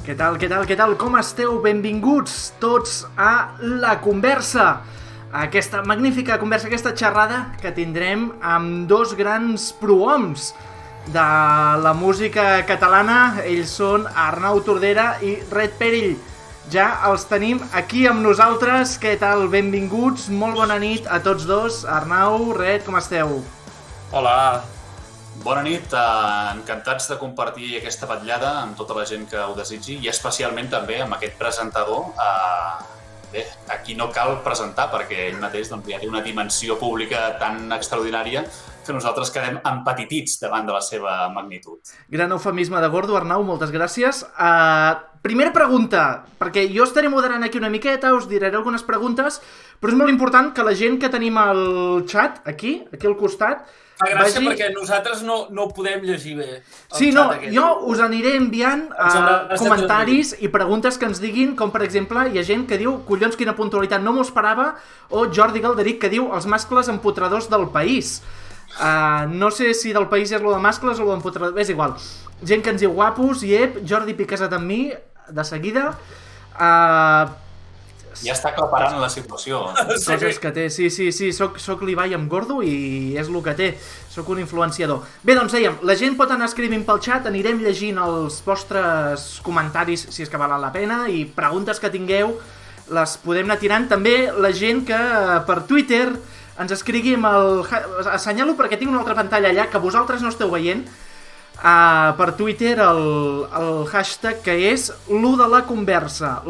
Què tal? Com esteu? Benvinguts tots a La Conversa. Aquesta magnífica conversa, aquesta xerrada que tindrem amb dos grans prohoms de la música catalana. Ells són Arnau Tordera i Red Perill. Ja els tenim aquí amb nosaltres. Què tal? Benvinguts, molt bona nit a tots dos. Arnau, Red, com esteu? Hola, bona nit, encantats de compartir aquesta vetllada amb tota la gent que ho desitgi i especialment també amb aquest presentador. Bé, aquí no cal presentar perquè ell mateix ja té una dimensió pública tan extraordinària que nosaltres quedem empetitits davant de la seva magnitud. Gran eufemisme de gordo, Arnau, moltes gràcies. Primera pregunta, perquè jo estaré moderant aquí una miqueta, us diré algunes preguntes, però és molt important que la gent que tenim al xat, aquí al costat... Fa gràcia perquè nosaltres no podem llegir bé. Sí, no, jo us aniré enviant comentaris i preguntes que ens diguin, com per exemple, hi ha gent que diu collons, quina puntualitat, no m'ho esperava, o Jordi Galderic que diu els mascles empotradors del país. No sé si del país és lo de mascles o lo d'empotradors, és igual. Gent que ens diu guapos, iep, Jordi Picassat amb mi, de seguida. Ja està aclaparant la situació. Coses que té, sí, soc l'Ibai amb gordo i és el que té, soc un influenciador. Bé, doncs dèiem, la gent pot anar escrivint pel xat, anirem llegint els vostres comentaris si és que valen la pena i preguntes que tingueu les podem anar tirant. També la gent que per Twitter ens escrigui amb el... Assenyalo perquè tinc una altra pantalla allà que vosaltres no esteu veient. Per Twitter el hashtag que és lo de la conversa.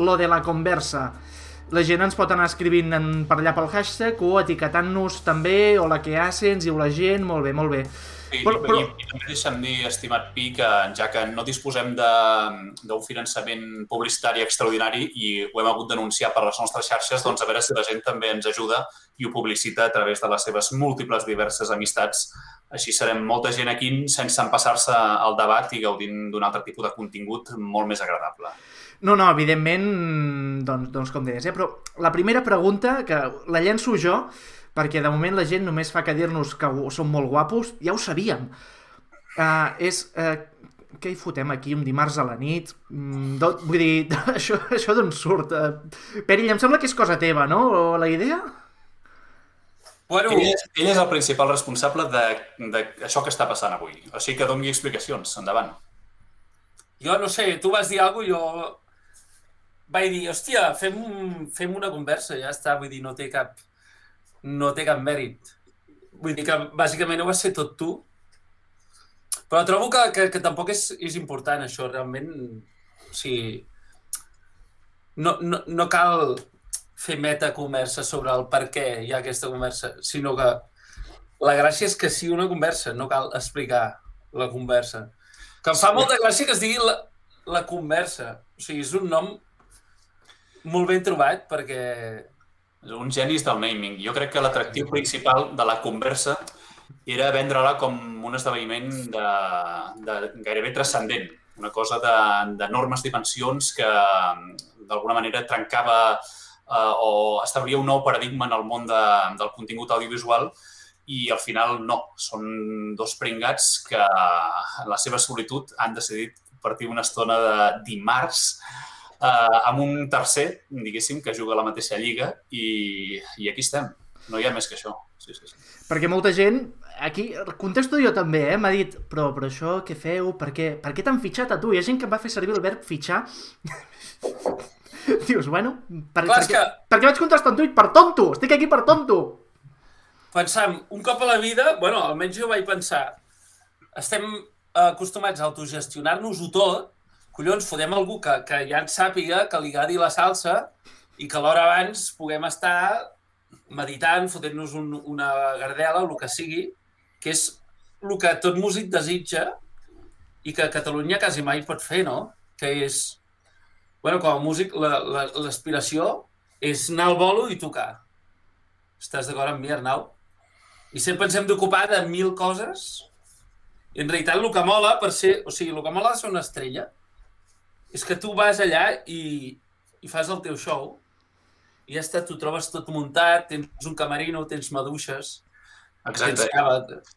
La gent ens pot anar escrivint per allà pel hashtag o etiquetant-nos també, o la que hace, ens diu la gent, molt bé. I també deixa'm dir, estimat Pi, que ja que no disposem d'un finançament publicitari extraordinari i ho hem hagut d'anunciar per les nostres xarxes, doncs a veure si la gent també ens ajuda i ho publicita a través de les seves múltiples diverses amistats. Així serem molta gent aquí sense empassar-se al debat i gaudint d'un altre tipus de contingut molt més agradable. No, evidentment, doncs com deies, però la primera pregunta, que la llenço jo, perquè de moment la gent només fa que dir-nos que som molt guapos, ja ho sabíem, és què hi fotem aquí un dimarts a la nit? Vull dir, això d'on surt? Perill, em sembla que és cosa teva, no? La idea? Bueno, ell és el principal responsable d'això que està passant avui, així que doni explicacions, endavant. Jo no sé, tu vas dir alguna cosa i jo vaig dir, hòstia, fem una conversa, ja està, vull dir, no té cap mèrit. Vull dir que bàsicament ho vas ser tot tu, però trobo que tampoc és important això, realment, o sigui, no cal fer metaconversa sobre el per què hi ha aquesta conversa, sinó que la gràcia és que sigui una conversa, no cal explicar la conversa. Que em fa molta gràcia que es digui la conversa. O sigui, és un nom molt ben trobat perquè... Un genis del naming. Jo crec que l'atractiu principal de la conversa era vendre-la com un esdeveniment gairebé transcendent. Una cosa d'enormes dimensions que d'alguna manera trencava o establia un nou paradigma en el món del contingut audiovisual. I al final no, són dos pringats que en la seva solitud han decidit partir una estona de dimarts amb un tercer, diguéssim, que juga a la mateixa lliga i aquí estem. No hi ha més que això. Sí. Perquè molta gent, aquí, contesto jo també, m'ha dit, però això què feu? Per què t'han fitxat a tu? Hi ha gent que em va fer servir el verb fitxar. Dius, bueno, per què vaig contestar un tuit? Per tonto! Estic aquí per tonto! Pensant, un cop a la vida, bueno, almenys jo vaig pensar, estem acostumats a autogestionar-nos-ho tot, collons, fotem algú que ja ens sàpiga, que li agradi la salsa i que l'hora abans puguem estar meditant, fotent-nos una gardela, el que sigui, que és el que tot músic desitja i que Catalunya quasi mai pot fer, no? Que és, bueno, com a músic, l'aspiració és anar al bolo i tocar. Estàs d'acord amb mi, Arnau? I sempre ens hem d'ocupar de 1000 coses. I en realitat el que mola per ser... O sigui, el que mola de ser una estrella és que tu vas allà i fas el teu show i ja està, t'ho trobes tot muntat, tens un camerino, tens maduixes, Exacte.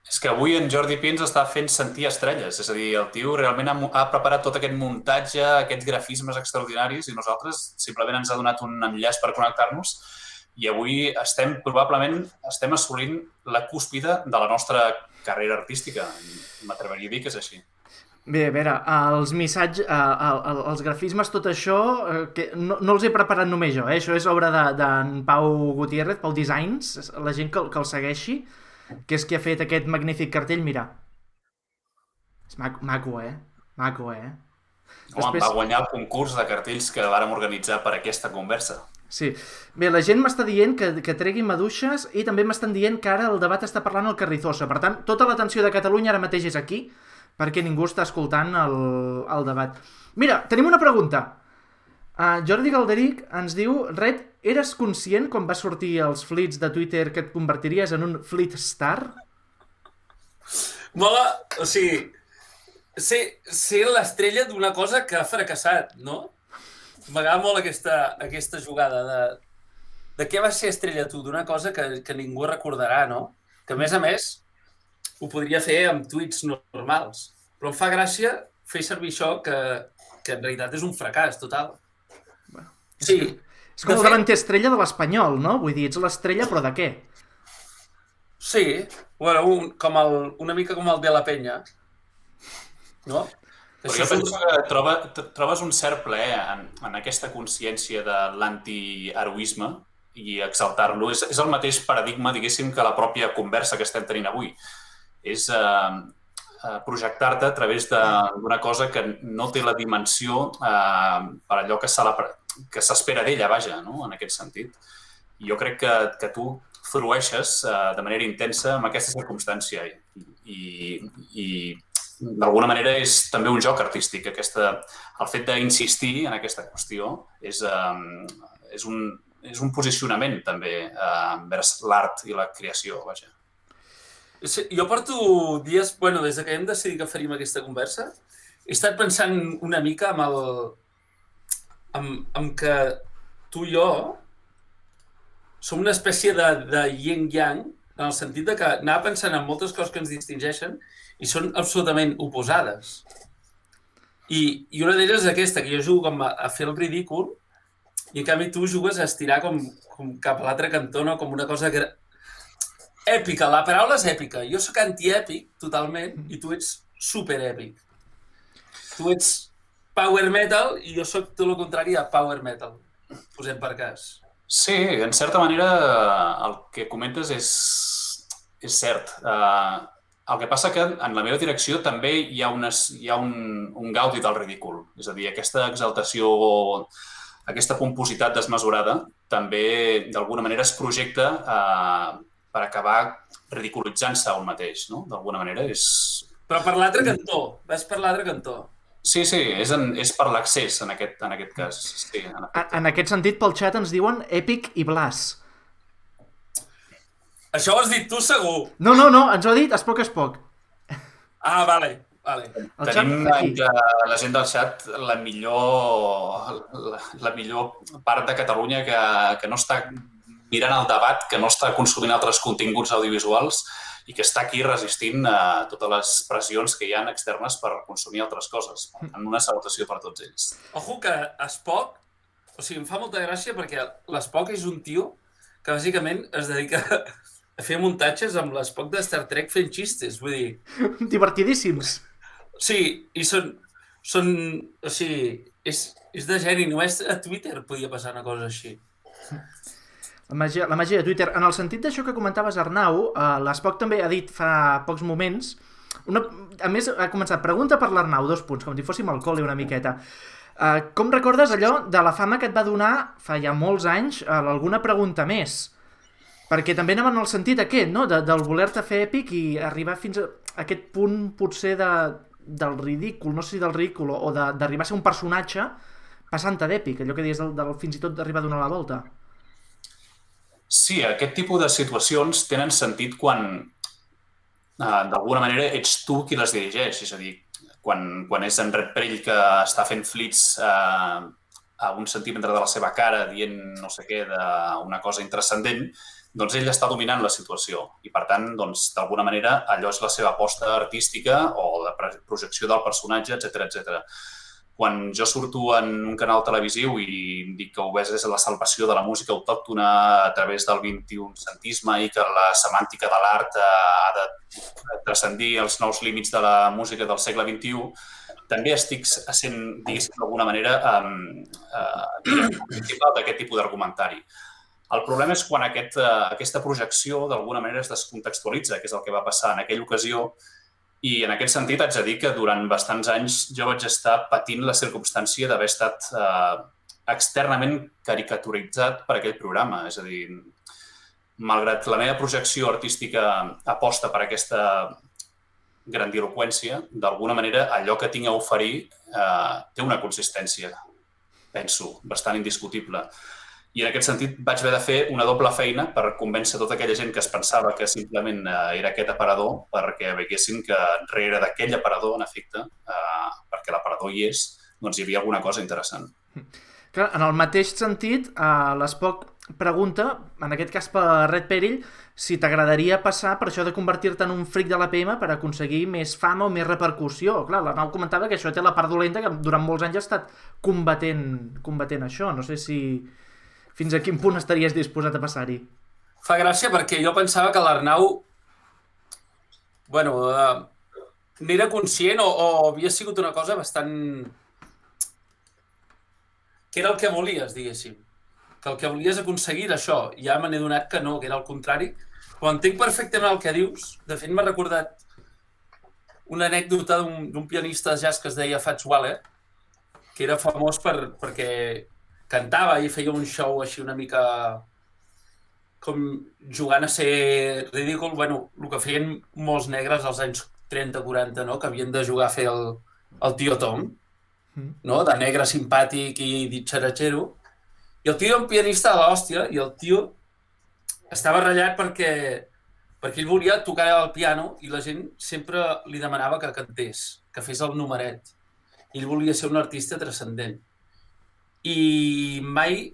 És que avui en Jordi Pins està fent sentir estrelles. És a dir, el tio realment ha preparat tot aquest muntatge, aquests grafismes extraordinaris i nosaltres simplement ens ha donat un enllaç per connectar-nos i avui probablement estem assolint la cúspide de la nostra carrera artística. M'atreveria a dir que és així. Bé, a veure, els missatges, els grafismes, tot això, que no els he preparat només jo, això és obra d'en Pau Gutiérrez, Pau Designs, la gent que el segueixi, que és qui ha fet aquest magnífic cartell, mira. És maco, Maco, Home, després... va guanyar el concurs de cartells que vàrem organitzar per aquesta conversa. Sí. Bé, la gent m'està dient que tregui maduixes i també m'estan dient que ara el debat està parlant el Carrizosa. Per tant, tota l'atenció de Catalunya ara mateix és aquí, perquè ningú està escoltant el debat. Mira, tenim una pregunta. Jordi Galderic ens diu: Red, eres conscient quan va sortir els fleets de Twitter que et convertiries en un fleet star? Mola, o sigui, ser l'estrella d'una cosa que ha fracassat, no? M'agrada molt aquesta jugada de què vas ser estrella tu, d'una cosa que ningú recordarà, no? Que a més, ho podria fer amb tuits normals. Però em fa gràcia fer servir això que en realitat és un fracàs total. Sí. És com el davanter estrella de l'Espanyol, no? Vull dir, ets l'estrella, però de què? Sí, bueno, una mica com el de la Penya. No? Però jo penso que trobes un cert plaer en aquesta consciència de l'antiheroisme i exaltar-lo. És el mateix paradigma, diguéssim, que la pròpia conversa que estem tenint avui. És projectar-te a través d'una cosa que no té la dimensió per allò que s'espera d'ella, vaja, no? En aquest sentit. I jo crec que tu frueixes de manera intensa amb aquesta circumstància i d'alguna manera és també un joc artístic. El fet d'insistir en aquesta qüestió és un posicionament també vers l'art i la creació, vaja. Sí, jo porto dies, des que hem decidit que faríem aquesta conversa, he estat pensant una mica amb que tu i jo som una espècie de yin-yang, en el sentit de que anava pensant en moltes coses que ens distingeixen i són absolutament oposades. I una d'elles és aquesta, que jo jugo com a fer el ridícul i en canvi tu jugues a estirar com cap a l'altre cantó, no? Com una cosa èpica. La paraula és èpica. Jo sóc antièpic totalment i tu ets superèpic. Tu ets power metal i jo sóc tot el contrari a power metal. Posem per cas. Sí, en certa manera el que comentes és cert. El que passa que en la meva direcció també hi ha un gaudi del ridícul. És a dir, aquesta exaltació, aquesta pompositat desmesurada també d'alguna manera es projecta per acabar ridiculitzant-se a un mateix, no? D'alguna manera és... Però per l'altre cantó, vas per l'altre cantó. Sí, és per l'accés en aquest cas. Sí, en aquest sentit, pel xat ens diuen Èpic i Blas. Això ho has dit tu, segur. No, ens ho ha dit a poc. Ah, vale. Tenim entre la gent del xat la millor part de Catalunya que no està mirant el debat, que no està consumint altres continguts audiovisuals i que està aquí resistint a totes les pressions que hi ha externes per consumir altres coses. En una salutació per tots ells. Ojo que Spock, o sigui, em fa molta gràcia perquè l'Spock és un tio que bàsicament es dedica a fer muntatges amb l'Spock de Star Trek fent xistes, vull dir... Divertidíssims. Sí, i són... O sigui, és de geni, només a Twitter podia passar una cosa així. La màgia de Twitter. En el sentit d'això que comentaves, Arnau, l'Spock també ha dit fa pocs moments... A més, ha començat pregunta per l'Arnau, 2 punts, com si fóssim al col·le una miqueta. Com recordes allò de la fama que et va donar fa ja molts anys alguna pregunta més? Perquè també anava en el sentit aquest, no? Del voler-te fer èpic i arribar fins a aquest punt potser del ridícul, no sé si del ridícul o d'arribar a ser un personatge passant-te d'èpic, allò que dius fins i tot d'arribar a donar la volta. Sí, aquest tipus de situacions tenen sentit quan d'alguna manera ets tu qui les dirigeix, és a dir, quan és en Red Perill que està fent flits a un centímetre de la seva cara dient no sé què d'una cosa intranscendent, doncs ell està dominant la situació i, per tant, doncs, d'alguna manera, allò és la seva aposta artística o de projecció del personatge, etc. Quan jo surto en un canal televisiu i dic que Obès és la salvació de la música autòctona a través del 21centisme i que la semàntica de l'art ha de transcendir els nous límits de la música del segle XXI, també estic sent, diguéssim, d'alguna manera, principal d'aquest tipus d'argumentari. El problema és quan aquesta projecció d'alguna manera es descontextualitza, que és el que va passar en aquella ocasió, i en aquest sentit haig de dir que durant bastants anys jo vaig estar patint la circumstància d'haver estat externament caricaturitzat per aquell programa. És a dir, malgrat la meva projecció artística aposta per aquesta grandiloqüència, d'alguna manera allò que tinc a oferir té una consistència, penso, bastant indiscutible. I en aquest sentit vaig haver de fer una doble feina per convèncer tota aquella gent que es pensava que simplement era aquest aparador perquè veiessin que darrere d'aquell aparador, en efecte, perquè l'aparador hi és, doncs hi havia alguna cosa interessant. Clar, en el mateix sentit, l'Spock pregunta, en aquest cas per Red Perill, si t'agradaria passar per això de convertir-te en un fric de l'APM per aconseguir més fama o més repercussió. Clar, l'Arnau comentava que això té la part dolenta que durant molts anys ha estat combatent això. No sé si fins a quin punt estaries disposat a passar-hi. Fa gràcia perquè jo pensava que l'Arnau n'era conscient o havia sigut una cosa bastant... que era el que volies, diguéssim. Que el que volies aconseguir era això. Ja me n'he donat que no, que era el contrari. Però entenc perfectament el que dius. De fet, m'ha recordat una anècdota d'un pianista de jazz que es deia Fats Waller, que era famós perquè cantava i feia un show així una mica com jugant a ser ridícul. Bueno, el que feien molts negres als anys 30-40, no? Que havien de jugar a fer el tio Tom, no? De negre simpàtic i ditxeratxero. I el tio era un pianista de l'hòstia i el tio estava ratllat perquè ell volia tocar el piano i la gent sempre li demanava que cantés, que fes el numeret. I ell volia ser un artista transcendent. I mai,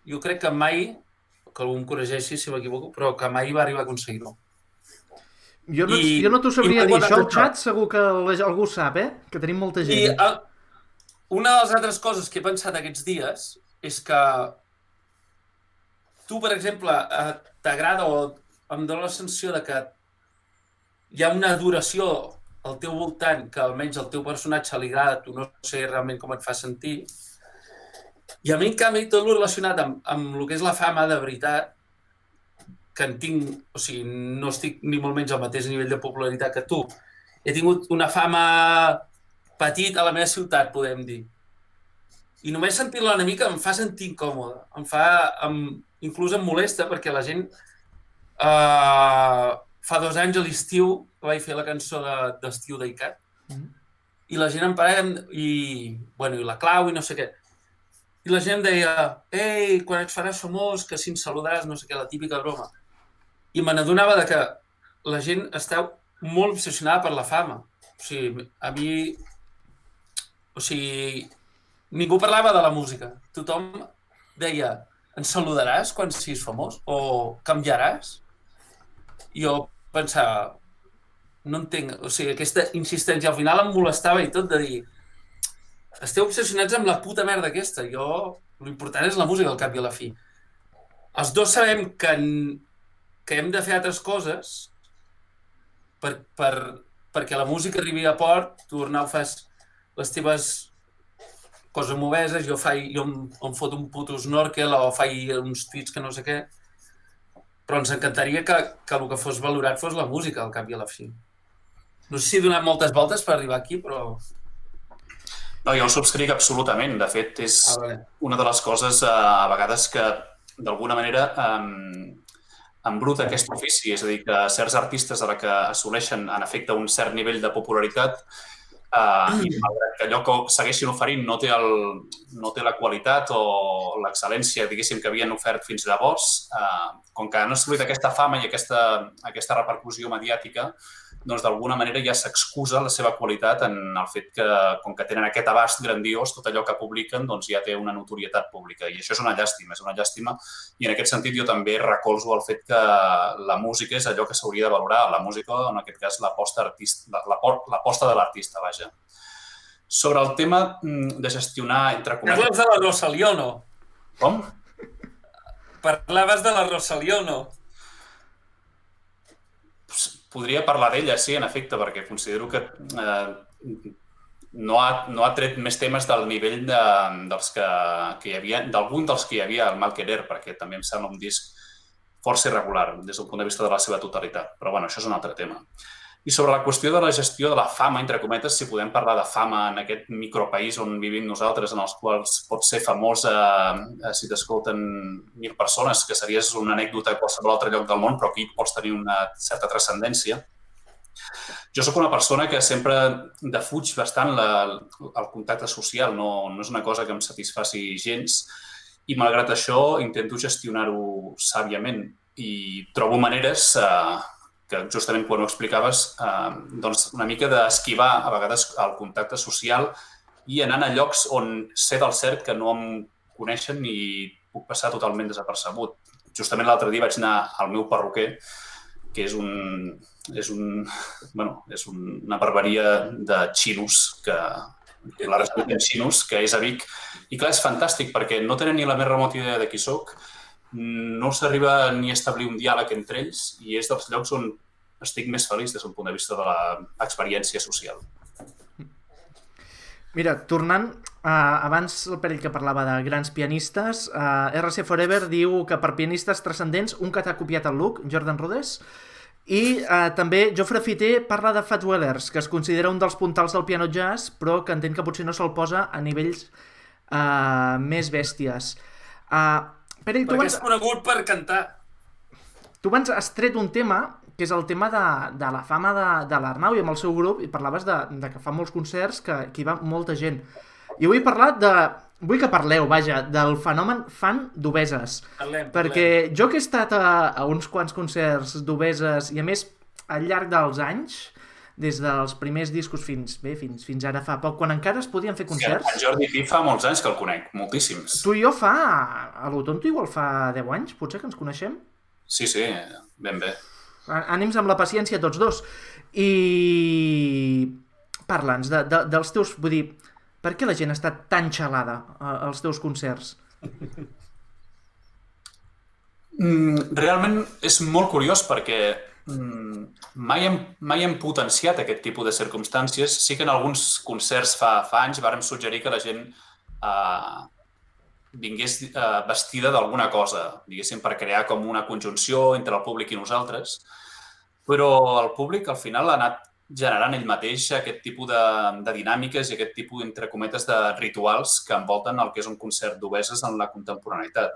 jo crec que mai, que algú em corregeixi si m'equivoco, però que mai va arribar a aconseguir-ho. Jo no t'ho sabria dir, això al xat segur que algú sap, Que tenim molta gent. I una de les altres coses que he pensat aquests dies és que tu, per exemple, t'agrada o em dóna la sensació de que hi ha una adoració al teu voltant que almenys al teu personatge li agrada, tu no sé realment com et fa sentir. I a mi, en canvi, tot el relacionat amb el que és la fama de veritat, que en tinc, o sigui, no estic ni molt menys al mateix nivell de popularitat que tu. He tingut una fama petita a la meva ciutat, podem dir. I només sentir-la una mica em fa sentir incòmode. Inclús em molesta perquè la gent... fa 2 anys a l'estiu que vaig fer la cançó d'estiu d'ICAT i la gent em parava i la Clau i no sé què. I la gent deia, ei, quan et faràs famós, que si ens saludaràs, no sé què, la típica broma. I me n'adonava que la gent està molt obsessionada per la fama. O sigui, a mi... O sigui, ningú parlava de la música. Tothom deia, ens saludaràs quan siguis famós? O canviaràs? I jo pensava, no entenc, o sigui, aquesta insistència al final em molestava i tot de dir esteu obsessionats amb la puta merda aquesta, l'important és la música al cap i a la fi. Els dos sabem que hem de fer altres coses perquè la música arribi a port, tu Arnau fas les teves coses moveses, jo em foto un puto snorkel o faig uns tuits que no sé què, però ens encantaria que el que fos valorat fos la música al cap i a la fi. No sé si he donat moltes voltes per arribar aquí, però... No, jo ho subscric absolutament. De fet, és una de les coses a vegades que d'alguna manera embruta aquest ofici. És a dir, que certs artistes a la que assoleixen en efecte un cert nivell de popularitat i malgrat que allò que segueixin oferint no té la qualitat o l'excel·lència, diguéssim, que havien ofert fins llavors, com que han assolit aquesta fama i aquesta repercussió mediàtica, doncs d'alguna manera ja s'excusa la seva qualitat en el fet que, com que tenen aquest abast grandiós, tot allò que publiquen doncs ja té una notorietat pública. I això és una llàstima. I en aquest sentit jo també recolzo el fet que la música és allò que s'hauria de valorar. La música, en aquest cas, l'aposta de l'artista, vaja. Sobre el tema de gestionar, entre cometes... Parles de la Rosalía, no? Com? Parlaves de la Rosalía, no? Podria parlar d'ella, sí, en efecte, perquè considero que no ha tret més temes del nivell dels que hi havia, d'algun dels que hi havia al Mal Querer, perquè també em sembla un disc força irregular des del punt de vista de la seva totalitat. Però bueno, això és un altre tema. I sobre la qüestió de la gestió de la fama, entre cometes, si podem parlar de fama en aquest micropaís on vivim nosaltres, en els quals pot ser famós si t'escolten 1.000 persones, que series una anècdota a qualsevol altre lloc del món, però aquí pots tenir una certa transcendència. Jo sóc una persona que sempre defuig bastant el contacte social, no és una cosa que em satisfaci gens, i malgrat això intento gestionar-ho sàviament i trobo maneres que justament quan ho explicaves, doncs una mica d'esquivar a vegades el contacte social i anant a llocs on sé del cert que no em coneixen i puc passar totalment desapercebut. Justament l'altre dia vaig anar al meu perruquer, que és una barbaria de xinos, la restaurant xinos, que és a Vic. I clar, és fantàstic perquè no tenen ni la més remota idea de qui soc, no s'arriba ni a establir un diàleg entre ells i és dels llocs on estic més feliç des del punt de vista de l'experiència social. Mira, tornant, abans el Perill que parlava de grans pianistes, RC Forever diu que per pianistes transcendents, un que t'ha copiat el look, Jordan Rudess, i també Jofre Fiter parla de Fats Wellers, que es considera un dels puntals del piano jazz, però que entenc que potser no se'l posa a nivells més bèsties. Perill, perquè és conegut per cantar. Tu abans has tret un tema, que és el tema de la fama de l'Arnau i amb el seu grup, i parlaves de que fa molts concerts, que hi va molta gent. I vull vull que parleu, vaja, del fenomen fan d'Obeses. Perquè jo que he estat a uns quants concerts d'Obeses, i a més, al llarg dels anys, des dels primers discos fins ara fa poc, quan encara es podien fer concerts... Sí, en Jordi Pi fa molts anys que el conec, moltíssims. Tu i jo a lo tonto igual fa 10 anys, potser que ens coneixem? Sí, ben bé. Ànims amb la paciència tots dos. I parla'ns dels teus... Vull dir, per què la gent està tan xalada als teus concerts? Realment és molt curiós perquè mai hem potenciat aquest tipus de circumstàncies. Sí que en alguns concerts fa anys vàrem suggerir que la gent vingués vestida d'alguna cosa, diguéssim, per crear com una conjunció entre el públic i nosaltres, però el públic al final ha anat generant ell mateix aquest tipus de dinàmiques i aquest tipus, entre cometes, de rituals que envolten el que és un concert d'Obeses en la contemporaneitat.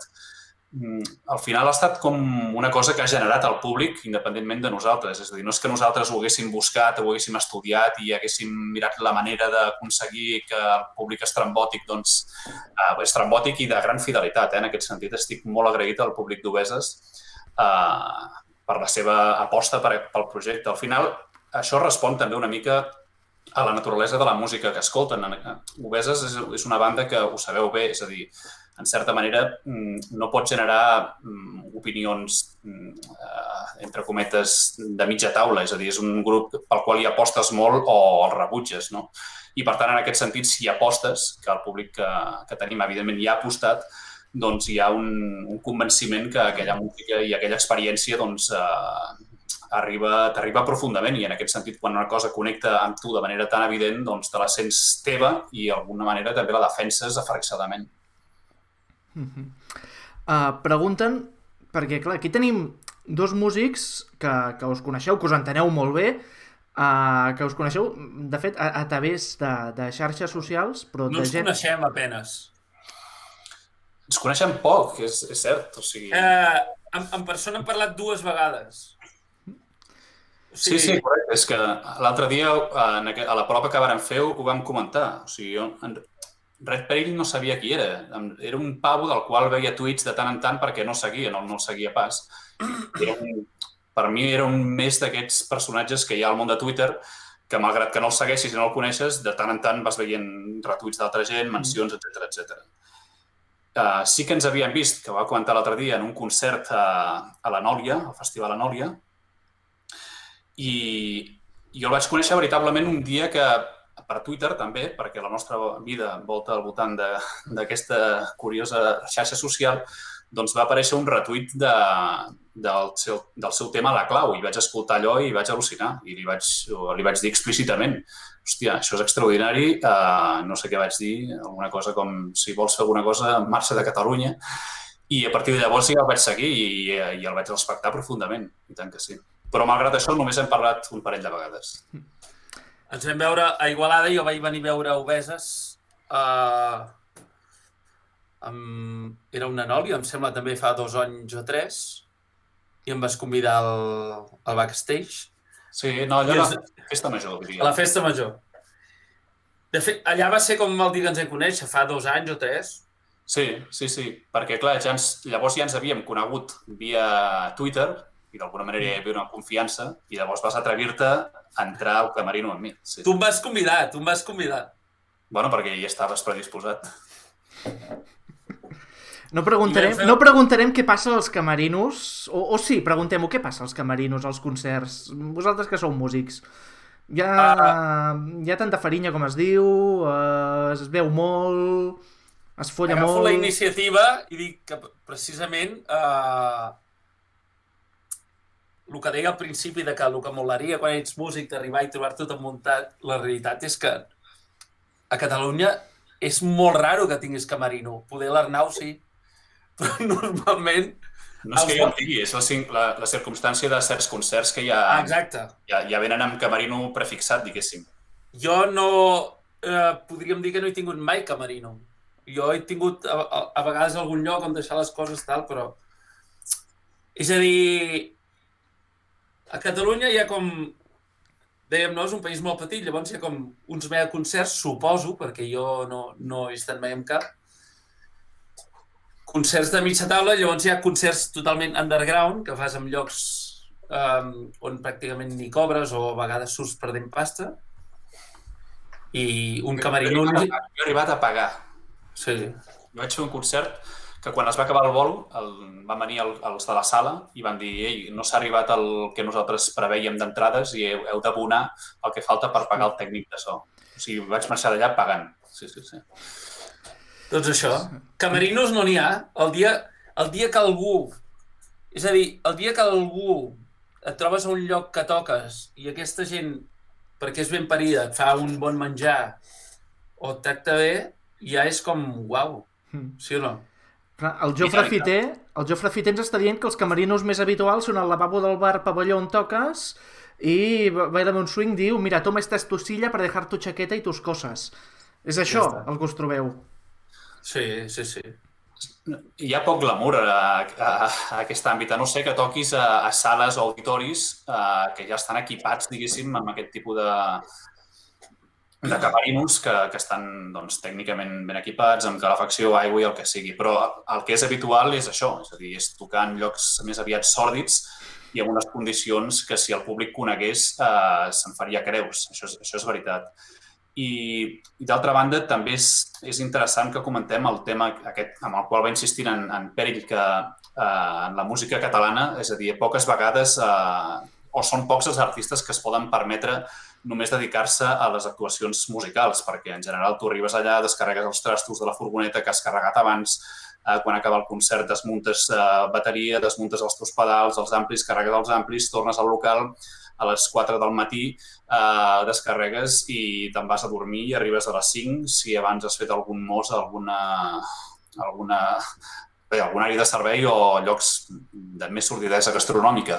Al final ha estat com una cosa que ha generat el públic independentment de nosaltres. És a dir, no és que nosaltres ho haguéssim buscat, ho haguéssim estudiat i haguéssim mirat la manera d'aconseguir que el públic estrambòtic, doncs, estrambòtic i de gran fidelitat. En aquest sentit, estic molt agraït al públic d'Obeses per la seva aposta pel projecte. Al final, això respon també una mica a la naturalesa de la música que escolten. Obeses és una banda que ho sabeu bé, és a dir, en certa manera, no pot generar opinions, entre cometes, de mitja taula. És a dir, és un grup pel qual hi apostes molt o el rebutges, no? I, per tant, en aquest sentit, si hi apostes, que el públic que tenim, evidentment, hi ha apostat, doncs hi ha un convenciment que aquella música i aquella experiència t'arriba profundament i, en aquest sentit, quan una cosa connecta amb tu de manera tan evident, doncs te la sents teva i, d'alguna manera, també la defenses aferrissadament. Pregunten, perquè clar, aquí tenim dos músics que us coneixeu, que us enteneu molt bé, que us coneixeu, de fet, a través de xarxes socials, però no ens coneixem apenes. Ens coneixem poc, és cert. O sigui... En persona hem parlat 2 vegades. Sí, correcte. És que l'altre dia, a la prova que vàrem fer, ho vam comentar. O sigui, Red Perill no sabia qui era. Era un pavo del qual veia tuits de tant en tant perquè no seguia, no el seguia pas. Era per mi era un més d'aquests personatges que hi ha al món de Twitter que, malgrat que no el segueixis i no el coneixes, de tant en tant vas veient retuits d'altra gent, mencions, etc. Sí que ens havíem vist, que va comentar l'altre dia, en un concert a la Nòlia, al Festival Anòlia, i jo el vaig conèixer veritablement un dia que, per Twitter també, perquè la nostra vida volta al voltant d'aquesta curiosa xarxa social, doncs va aparèixer un retuit del seu tema a la clau i vaig escoltar allò i vaig al·lucinar i li vaig dir explícitament: hòstia, això és extraordinari, no sé què vaig dir, alguna cosa com si vols fer alguna cosa, marxa de Catalunya, i a partir de llavors ja el vaig seguir i el vaig respectar profundament, i tant que sí. Però malgrat això només hem parlat un parell de vegades. Ens vam veure a Igualada i jo vaig venir a veure Obeses. Era una Nòlia, em sembla, també fa 2 anys o 3, i em vas convidar al backstage. Sí, no, allò era la festa major, diria. A la festa major. De fet, allà va ser com el dia que ens vam conèixer, fa 2 anys o 3. Sí, perquè clar, llavors ja ens havíem conegut via Twitter i d'alguna manera hi havia una confiança i llavors vas atrevir-te a entrar al camerino amb mi. Sí. Tu em vas convidar. Bueno, perquè hi estaves predisposat. No preguntarem què passa als camerinos, o sí, preguntem-ho, què passa als camerinos, als concerts? Vosaltres que sou músics, hi ha tanta farinya com es diu, es veu molt, es folla molt... Agafo la iniciativa i dic que precisament el que deia al principi de que el que molaria quan ets músic d'arribar i trobar-te tot muntat, la realitat és que a Catalunya és molt raro que tinguis camerino. Poder l'Arnau sí, però normalment... No és que jo el tingui, és la circumstància de certs concerts que ja venen amb camerino prefixat, diguéssim. Jo no... podríem dir que no he tingut mai camerino. Jo he tingut a vegades algun lloc on deixar les coses tal, però... És a dir... A Catalunya hi ha com... Dèiem, no? És un país molt petit, llavors hi ha com uns megaconcerts, suposo, perquè jo no he estat mai en cap. Concerts de mitja taula, llavors hi ha concerts totalment underground, que fas en llocs on pràcticament ni cobres o a vegades surts perdent pasta. I un camerino... Jo he arribat a pagar. Sí. Jo vaig fer un concert que quan es va acabar el vol van venir els de la sala i van dir: ei, no s'ha arribat el que nosaltres preveiem d'entrades i heu d'abonar el que falta per pagar el tècnic de so. O sigui, vaig marxar d'allà pagant. Sí. Doncs això. Camerinos no n'hi ha. El dia que algú... És a dir, el dia que algú et trobes a un lloc que toques i aquesta gent, perquè és ben parida, et fa un bon menjar o et tracta bé, ja és com uau. Sí o no? El Jofre Fiter ens està dient que els camerinos més habituals són el lavabo del bar pavelló on toques i Bailame un Swing diu: mira, toma esta estosilla para dejar tu chaqueta y tus cosas. És això el que us trobeu? Sí. Hi ha poc glamour a aquest àmbit, a no ser que toquis a sales o auditoris que ja estan equipats, diguéssim, amb aquest tipus de camerinos que estan doncs, tècnicament ben equipats, amb calefacció, aigua i el que sigui. Però el que és habitual és això, és a dir, és tocar en llocs més aviat sòrdids i amb unes condicions que si el públic conegués se'n faria creus. Això és veritat. I d'altra banda, també és interessant que comentem el tema aquest amb el qual va insistir en Perill, que en la música catalana, és a dir, poques vegades o són pocs els artistes que es poden permetre només dedicar-se a les actuacions musicals, perquè en general tu arribes allà, descarregues els trastos de la furgoneta que has carregat abans, quan acaba el concert desmuntes bateria, desmuntes els teus pedals, els amplis, carregues els amplis, tornes al local a les 4 del matí, descarregues i te'n vas a dormir i arribes a les 5, si abans has fet algun mos, algun àrea de servei o llocs de més sordidesa gastronòmica.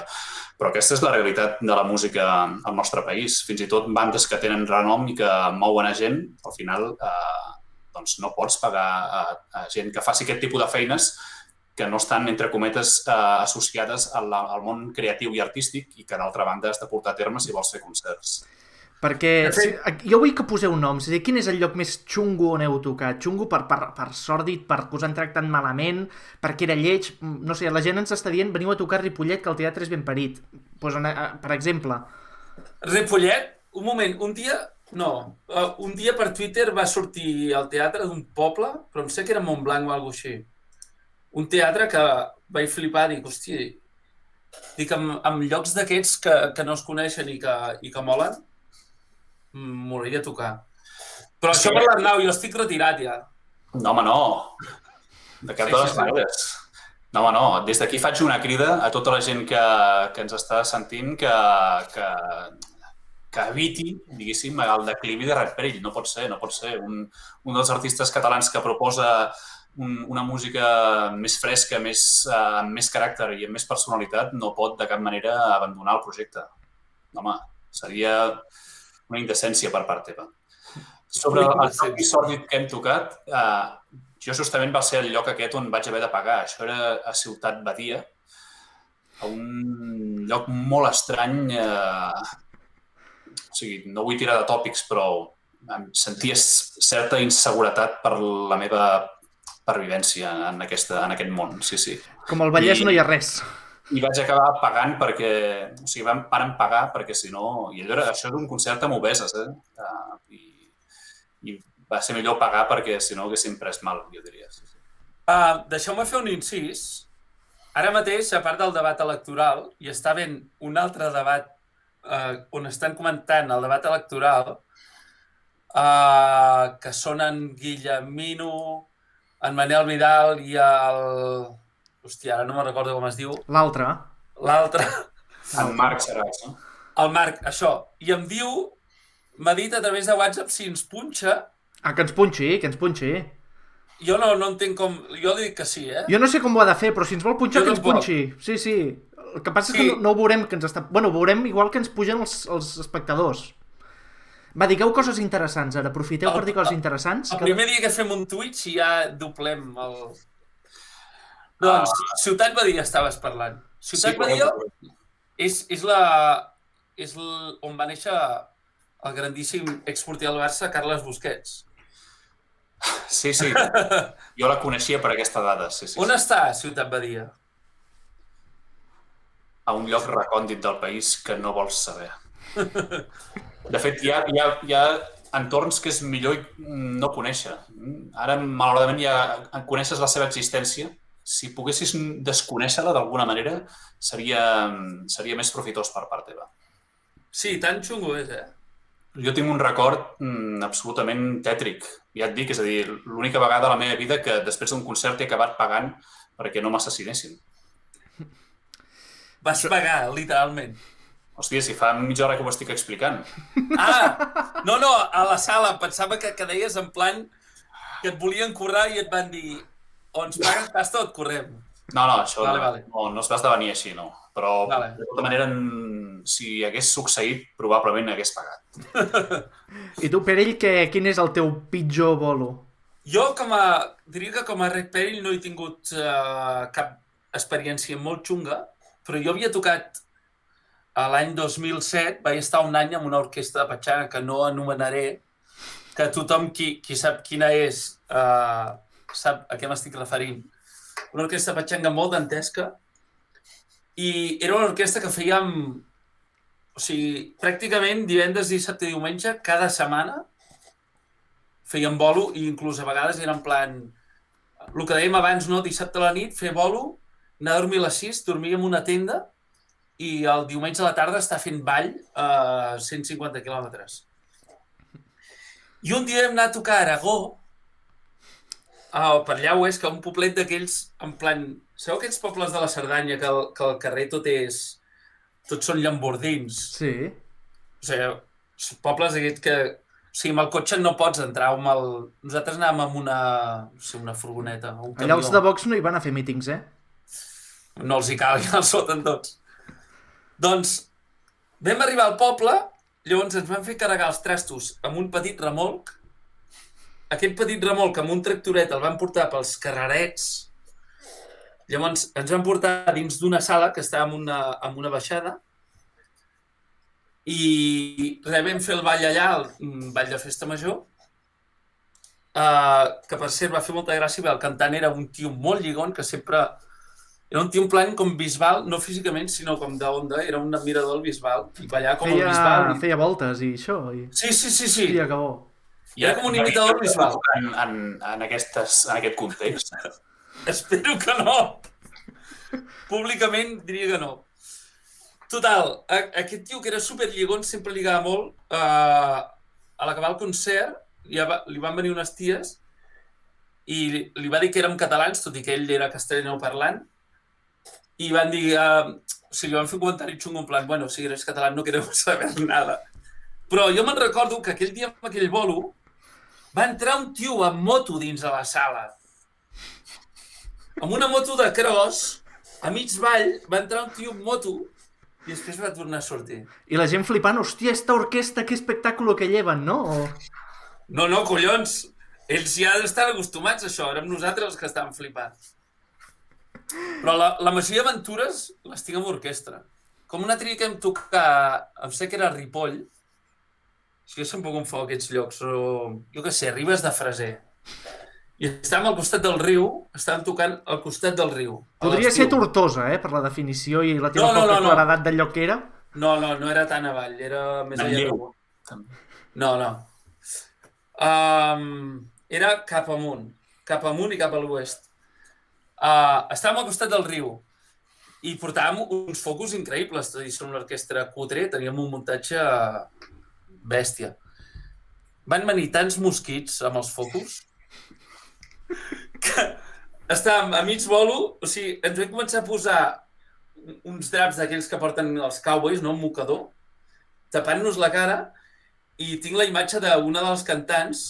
Però aquesta és la realitat de la música al nostre país. Fins i tot bandes que tenen renom i que mouen a gent, al final doncs no pots pagar a gent que faci aquest tipus de feines que no estan, entre cometes, associades al món creatiu i artístic i que, d'altra banda, has de portar a terme si vols fer concerts. Perquè jo vull que poseu noms. És a dir, quin és el lloc més xungo on heu tocat? Xungo per sòrdid, per que us han tractat malament, perquè era lleig... No sé, la gent ens està dient veniu a tocar a Ripollet, que el teatre és ben parit. Pues, per exemple. Ripollet? Un moment, un dia per Twitter va sortir al teatre d'un poble, però em sé que era Montblanc o alguna cosa així. Un teatre que vaig flipar, dic, hòstia, amb llocs d'aquests que no es coneixen i que molen, m'hauria de tocar. Però això per l'Arnau, jo estic retirat ja. No, home, no. De cap de les maneres. No, home, no. Des d'aquí faig una crida a tota la gent que ens està sentint que eviti, diguéssim, el declivi de Red Perill. No pot ser. Un dels artistes catalans que proposa una música més fresca, amb més caràcter i amb més personalitat no pot de cap manera abandonar el projecte. Home, seria una indecència per part teva. Sobre el propi sòrdid que hem tocat, jo justament va ser el lloc aquest on vaig haver de pagar. Això era a Ciutat Badia, a un lloc molt estrany. O sigui, no vull tirar de tòpics, però em sentia certa inseguretat per la meva pervivència en aquest món, sí. Com al Vallès no hi ha res. I vaig acabar pagant perquè... O sigui, vam pagar perquè si no... I això era un concert amb obeses, I va ser millor pagar perquè si no haguéssim pres mal, jo diria. Sí. Deixeu-me fer un incís. Ara mateix, a part del debat electoral, hi està havent un altre debat on estan comentant el debat electoral que són en Guillemino, en Manel Vidal i el... Hòstia, ara no me'n recordo com es diu. L'altre. En Marc Serats, no? El Marc, això. I em diu, m'ha dit a través de WhatsApp si ens punxa... Que ens punxi. Jo no entenc com... Jo li dic que sí, Jo no sé com ho ha de fer, però si ens vol punxar, que ens punxi. Sí. El que passa és que no ho veurem que ens està... Bueno, veurem igual que ens pugen els espectadors. Va, digueu coses interessants, ara. Aprofiteu per dir coses interessants. El primer dia que fem un Twitch i ja doblem el... Doncs, Ciutat Badia estaves parlant. Ciutat Badia és on va néixer el grandíssim exporter del Barça, Carles Busquets. Sí. Jo la coneixia per aquesta dada, sí. On està Ciutat Badia? A un lloc recòndit del país que no vols saber. De fet, hi ha entorns que és millor no conèixer. Ara, malauradament, ja coneixes la seva existència. Si poguessis desconèixer-la d'alguna manera, seria més profitós per part teva. Sí, tan xungo és, Jo tinc un record absolutament tètric. Ja et dic, és a dir, l'única vegada a la meva vida que després d'un concert he acabat pagant perquè no m'assassinessin. Vas pagar, literalment. Hòstia, si fa mitja hora que ho estic explicant. No, a la sala. Pensava que deies en plan que et volien currar i et van dir o ens pagues pasta o et correm. No, això vale. No es va esdevenir així, no. Però, de tota manera, si hagués succeït, probablement hagués pagat. I tu, Perill, quin és el teu pitjor bolo? Jo, diria que com a Red Perill no he tingut cap experiència molt xunga, però jo havia tocat l'any 2007, vaig estar un any amb una orquestra de Patxanga que no anomenaré, que tothom qui sap quina és sap a què m'estic referint. Una orquestra de Patxanga molt dantesca i era una orquestra que fèiem, o sigui, pràcticament divendres, dissabte i diumenge, cada setmana fèiem bolo i inclús a vegades era en plan, el que dèiem abans, no? Dissabte a la nit, fer bolo, anar a dormir a les 6, dormir en una tenda i el diumenge a la tarda estar fent ball a 150 quilòmetres. I un dia vam anar a tocar a Aragó, per allà ho és, que un poblet d'aquells, en plan, sabeu aquests pobles de la Cerdanya que al carrer tots són llambordins? Sí. O sigui, pobles d'aquests que, o sigui, amb el cotxe no pots entrar, nosaltres anàvem amb una furgoneta, un camió. Allà els de Vox no hi van a fer mítings, No els hi cal, ja els foten tots. Doncs vam arribar al poble, llavors ens van fer carregar els trastos amb un petit remolc. Aquest petit remolc amb un tractoret el van portar pels carrerets. Llavors ens van portar dins d'una sala que estava amb una baixada I vam fer el ball allà, el ball de festa major, que per cert va fer molta gràcia, el cantant era un tio molt lligon, que sempre... Era un tio en plan com Bisbal, no físicament, sinó com d'onda, era un admirador del Bisbal, i ballava com el Bisbal. Feia voltes i això. Sí. Hòstia, que bo. I era com un imitador del Bisbal. En aquest context. Espero que no. Públicament diria que no. Total, aquest tio que era superlligón sempre ligava molt. A l'acabar el concert li van venir unes ties i li va dir que érem catalans, tot i que ell era castellano parlant, i van dir, li van fer un comentari xungo en plan, bueno, si eres català no queremos saber nada. Però jo me'n recordo que aquell dia, amb aquell bolo, va entrar un tio amb moto dins de la sala. Amb una moto de cross, a mig ball, va entrar un tio amb moto i després va tornar a sortir. I la gent flipant, hòstia, esta orquesta, que espectáculo que lleven, no? No, collons, ells ja estan acostumats a això, érem nosaltres els que estàvem flipant. Però la majoria d'aventures les tinc amb orquestra. Com una tria que vam tocar, em sé que era Ripoll, és que jo sempre confon aquests llocs, o jo què sé, Ribes de Freser. I estàvem al costat del riu, estàvem tocant al costat del riu. Podria ser Tortosa, per la definició i la teva poca claredat del lloc que era. No era tan avall, era més allà de... No. Era cap amunt i cap a l'oest. Estàvem al costat del riu i portàvem uns focus increïbles, tot i ser una orquestra cutre, teníem un muntatge bèstia. Van venir tants mosquits amb els focus que estàvem a mig bolo, o sigui, ens vam començar a posar uns draps d'aquells que porten els cowboys, no? Un mocador, tapant-nos la cara, i tinc la imatge d'una dels cantants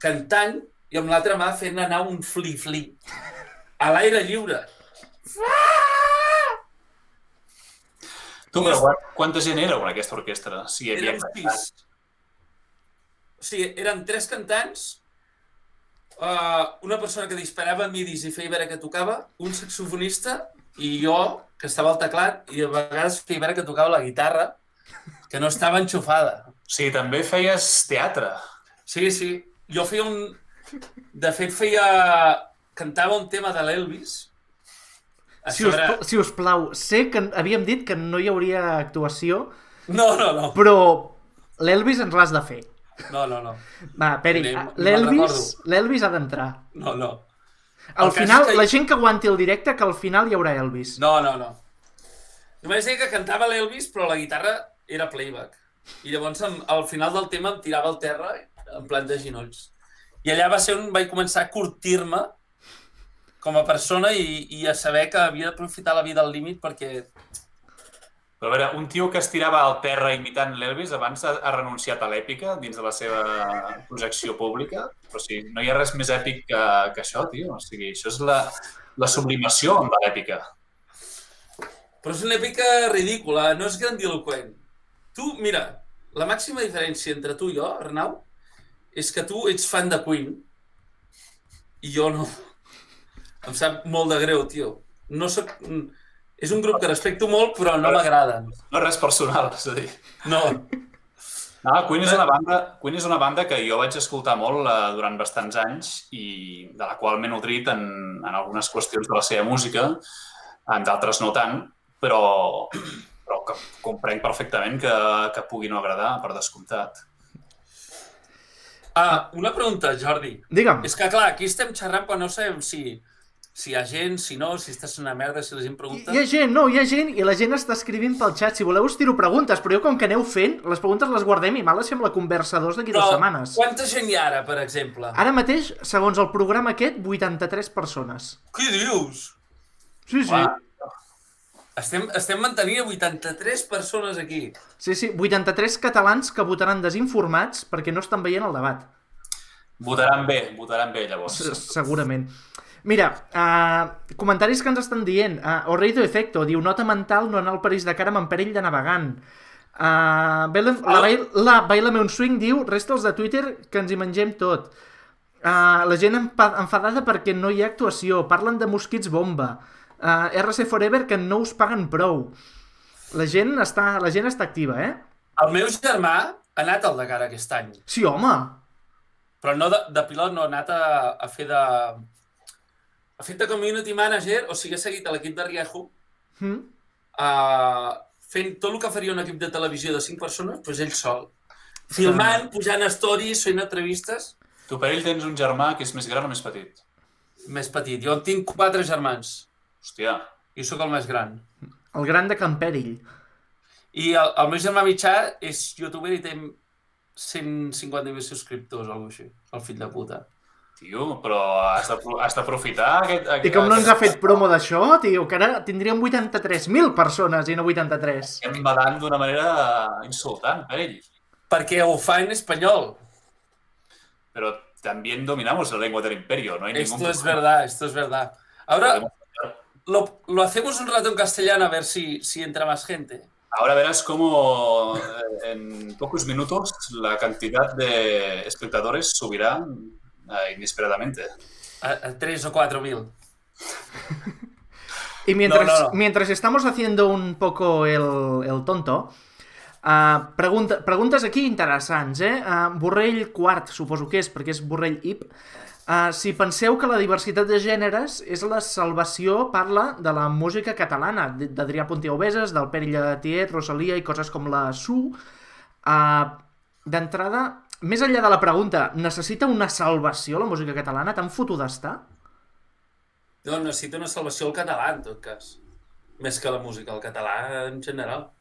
cantant i amb l'altra mà fent anar un fli-fli a l'aire lliure. Tu, però quanta gent éreu en aquesta orquestra? Eren 6. O sigui, eren 3 cantants, una persona que disparava midis i feia veure que tocava, un saxofonista i jo, que estava al teclat, i a vegades feia veure que tocava la guitarra, que no estava enxufada. Sí, també feies teatre. Sí. Jo feia un... De fet, cantava un tema de l'Elvis. Si us plau, sé que havíem dit que no hi hauria actuació. No. Però l'Elvis ens l'has de fer. No. Va, Peri, l'Elvis ha d'entrar. No. Al final, la gent que aguanti el directe, que al final hi haurà Elvis. No. Només deia que cantava l'Elvis, però la guitarra era playback. I llavors, al final del tema, em tirava al terra en plan de ginolls. I allà va ser on vaig començar a curtir-me com a persona i a saber que havia d'aprofitar la vida al límit perquè... Però a veure, un tio que es tirava al terra imitant l'Elvis abans ha renunciat a l'èpica dins de la seva projecció pública. Però sí, no hi ha res més èpic que això, tio. O sigui, això és la sublimació de l'èpica. Però és una èpica ridícula, no és grandiloquent. Tu, mira, la màxima diferència entre tu i jo, Arnau, és que tu ets fan de Queen i jo no. Em sap molt de greu, tio. No soc... És un grup que respecto molt, però no m'agraden. No és res personal, és a dir. No. Queen és una banda que jo vaig escoltar molt durant bastants anys i de la qual m'he nodrit en algunes qüestions de la seva música, en d'altres no tant, però que comprenc perfectament que pugui no agradar, per descomptat. Una pregunta, Jordi. Digue'm. És que, clar, aquí estem xerrant, però no sabem si hi ha gent, si no, si estàs una merda, si la gent pregunta... Hi ha gent i la gent està escrivint pel xat. Si voleu us tiro preguntes, però jo com que aneu fent, les preguntes les guardem i mal les fem la conversadors d'aquí 2 setmanes. Però quanta gent hi ha ara, per exemple? Ara mateix, segons el programa aquest, 83 persones. Què dius? Sí. Estem mantenint 83 persones aquí. Sí, 83 catalans que votaran desinformats perquè no estan veient el debat. Votaran bé, llavors. Segurament. Mira, comentaris que ens estan dient. Orreido Efecto diu, nota mental no anar al París Dakar amb perill de navegant. Bailame un swing diu, resta els de Twitter que ens hi mengem tot. La gent enfadada perquè no hi ha actuació. Parlen de mosquits bomba. RC Forever que no us paguen prou. La gent està activa, eh? El meu germà ha anat al Dakar aquest any. Sí, home! Però no de pilot, no, ha anat a fer de... Ha fet de community manager, o sigui, ha seguit a l'equip de Rieju, fent tot el que faria un equip de televisió de 5 persones, doncs ell sol. Filmant, pujant stories, fent entrevistes. Tu per ell tens un germà que és més gran o més petit? Més petit. Jo en tinc 4 germans. Hòstia. I sóc el més gran. El gran de Can Perill. I el meu germà mitjà és youtuber i té 150.000 subscriptors o alguna cosa així. El fill de puta. Tio, però has d'aprofitar aquest... I com no ens ha fet promo d'això, tio, que ara tindríem 83.000 persones i no 83. Estem badant d'una manera insultant per ell. Perquè ho fa en espanyol. Pero también dominamos la lengua del imperio, no hay ningún Esto es problema. verdad, esto es verdad. Ahora lo hacemos un rato en castellano a ver si entra más gente. Ahora verás cómo en pocos minutos la cantidad de espectadores subirá inesperadamente. A 3 o 4.000. Y mientras estamos haciendo un poco el tonto, preguntes aquí interessants, Borrell quart, suposo que és, perquè és Borrell Ip. Si penseu que la diversitat de gèneres és la salvació, parla de la música catalana, d'Adrià Pontiaubeses, del Perill Tiet, Rosalia i coses com la Su. D'entrada, més enllà de la pregunta, necessita una salvació la música catalana? Tan fotuda està? No, necessita una salvació al català, en tot cas. Més que la música, el català en general.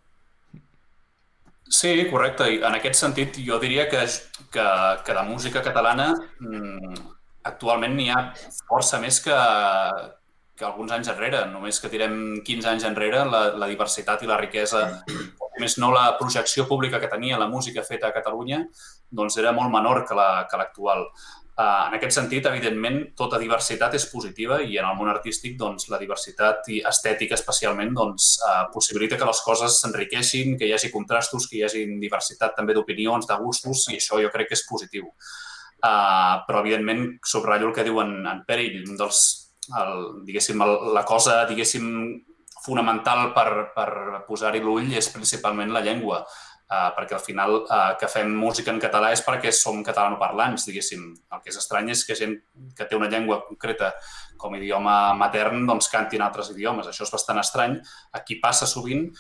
Sí, correcte. I en aquest sentit jo diria que de música catalana actualment n'hi ha força més que alguns anys enrere. Només que tirem 15 anys enrere, la diversitat i la riquesa, o més no la projecció pública que tenia la música feta a Catalunya, doncs era molt menor que l'actual. En aquest sentit, evidentment, tota diversitat és positiva i en el món artístic doncs, la diversitat i estètica especialment doncs, possibilita que les coses s'enriqueixin, que hi hagi contrastos, que hi hagi diversitat també d'opinions, de gustos, i això jo crec que és positiu. Però, evidentment, subratllo el que diu en Perill, la cosa fonamental per posar-hi l'ull és principalment la llengua. Perquè al final que fem música en català és perquè som catalanoparlants, diguéssim. El que és estrany és que gent que té una llengua concreta com a idioma matern doncs canti en altres idiomes. Això és bastant estrany. Aquí passa sovint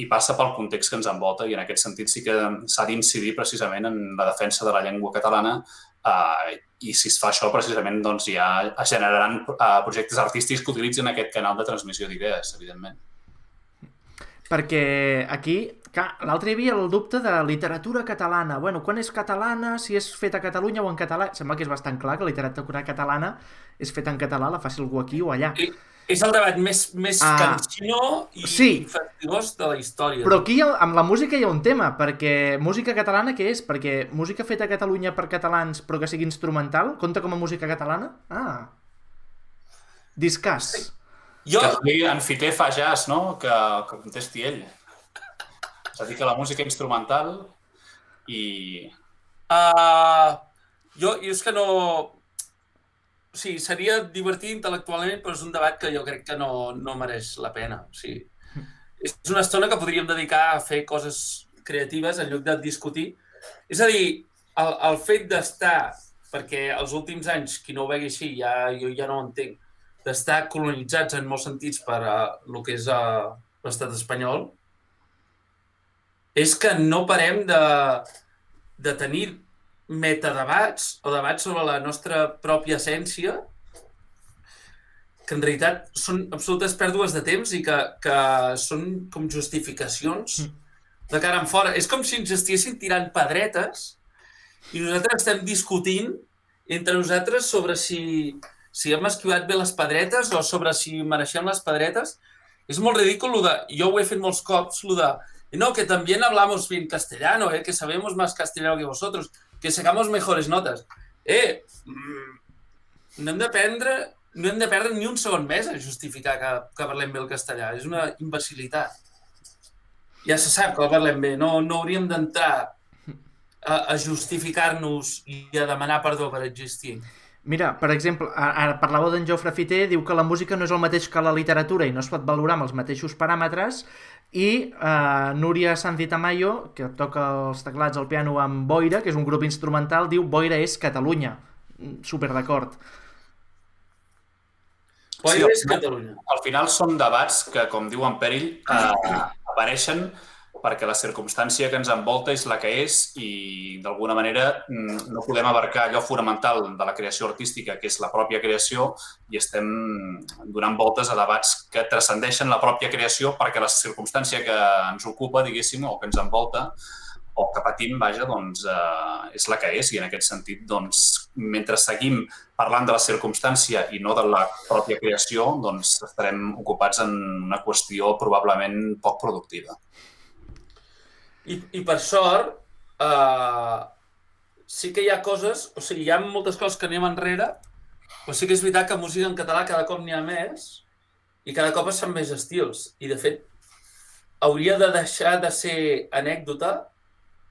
i passa pel context que ens envolta i en aquest sentit sí que s'ha d'incidir precisament en la defensa de la llengua catalana i si es fa això precisament doncs ja es generaran projectes artístics que utilitzin aquest canal de transmissió d'idees, evidentment. Perquè aquí, l'altre hi havia el dubte de literatura catalana. Bueno, quan és catalana, si és feta a Catalunya o en català? Sembla que és bastant clar que la literatura catalana és feta en català, la faci algú aquí o allà. És el debat més cansino i fastigós de la història. Però aquí amb la música hi ha un tema, perquè música catalana què és? Perquè música feta a Catalunya per catalans però que sigui instrumental, compta com a música catalana? Discàs. Que en Fité fa jazz, no? Que contesti ell. És a dir, que la música instrumental i... Jo és que no... O sigui, seria divertit intel·lectualment, però és un debat que jo crec que no mereix la pena. O sigui, és una estona que podríem dedicar a fer coses creatives en lloc de discutir. És a dir, el fet d'estar, perquè els últims anys, qui no ho vegi així, jo ja no ho entenc, d'estar colonitzats en molts sentits per el que és l'estat espanyol, és que no parem de tenir metadebats o debats sobre la nostra pròpia essència que en realitat són absolutes pèrdues de temps i que són com justificacions de cara en fora. És com si ens estiguessin tirant pedretes i nosaltres estem discutint entre nosaltres sobre si hem esquivat bé les pedretes o sobre si mereixem les pedretes. És molt ridícul, jo ho he fet molts cops, no, que también hablamos bien castellano, que sabemos más castellano que vosotros, que sacamos mejores notas. No hem de perdre ni un segon més a justificar que parlem bé el castellà. És una imbecilitat. Ja se sap que el parlem bé, no hauríem d'entrar a justificar-nos i a demanar perdó per existir. Mira, per exemple, ara parlàveu d'en Jofre Fité, diu que la música no és el mateix que la literatura i no es pot valorar amb els mateixos paràmetres i Núria Sanz i Tamayo, que toca els teclats al piano amb Boira, que és un grup instrumental, diu Boira és Catalunya. Super d'acord. Boira és Catalunya. Al final són debats que, com diu en Perill, apareixen perquè la circumstància que ens envolta és la que és i, d'alguna manera, no podem abarcar allò fonamental de la creació artística, que és la pròpia creació, i estem donant voltes a debats que transcendeixen la pròpia creació perquè la circumstància que ens ocupa, diguéssim, o que ens envolta, o que patim, vaja, doncs, és la que és. I en aquest sentit, doncs, mentre seguim parlant de la circumstància i no de la pròpia creació, doncs estarem ocupats en una qüestió probablement poc productiva. I per sort, sí que hi ha coses, o sigui, hi ha moltes coses que anem enrere, però sí que és veritat que música en català cada cop n'hi ha més i cada cop es fan més estils. I, de fet, hauria de deixar de ser anècdota.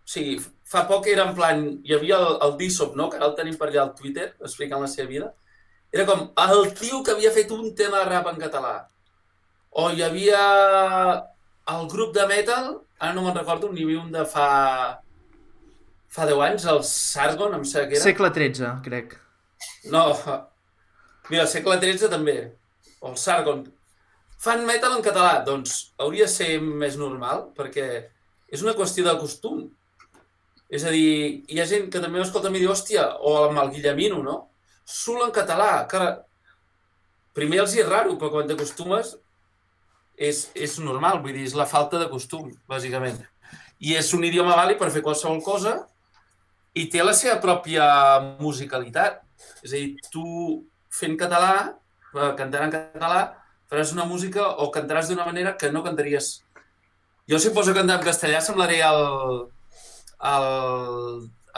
O sigui, fa poc era en plan, hi havia el Dissop, no?, que ara el tenim per allà al Twitter, explicant la seva vida. Era com el tio que havia fet un tema de rap en català. O hi havia el grup de metal, ara no me'n recordo, n'hi havia un de fa 10 anys, el Sargon, em sembla que era. Segle XIII, crec. No, mira, segle XIII també, o el Sargon. Fan metal en català, doncs hauria de ser més normal, perquè és una qüestió de costum. És a dir, hi ha gent que també m'escolta i diu, hòstia, o amb el Guillemino, no? Sul en català, que primer els hi és raro, però quan t'acostumes és normal, vull dir, és la falta de costum, bàsicament. I és un idioma vàlid per fer qualsevol cosa i té la seva pròpia musicalitat. És a dir, tu fent català, cantant en català, faràs una música o cantaràs d'una manera que no cantaries. Jo si em poso a cantar en castellà semblaré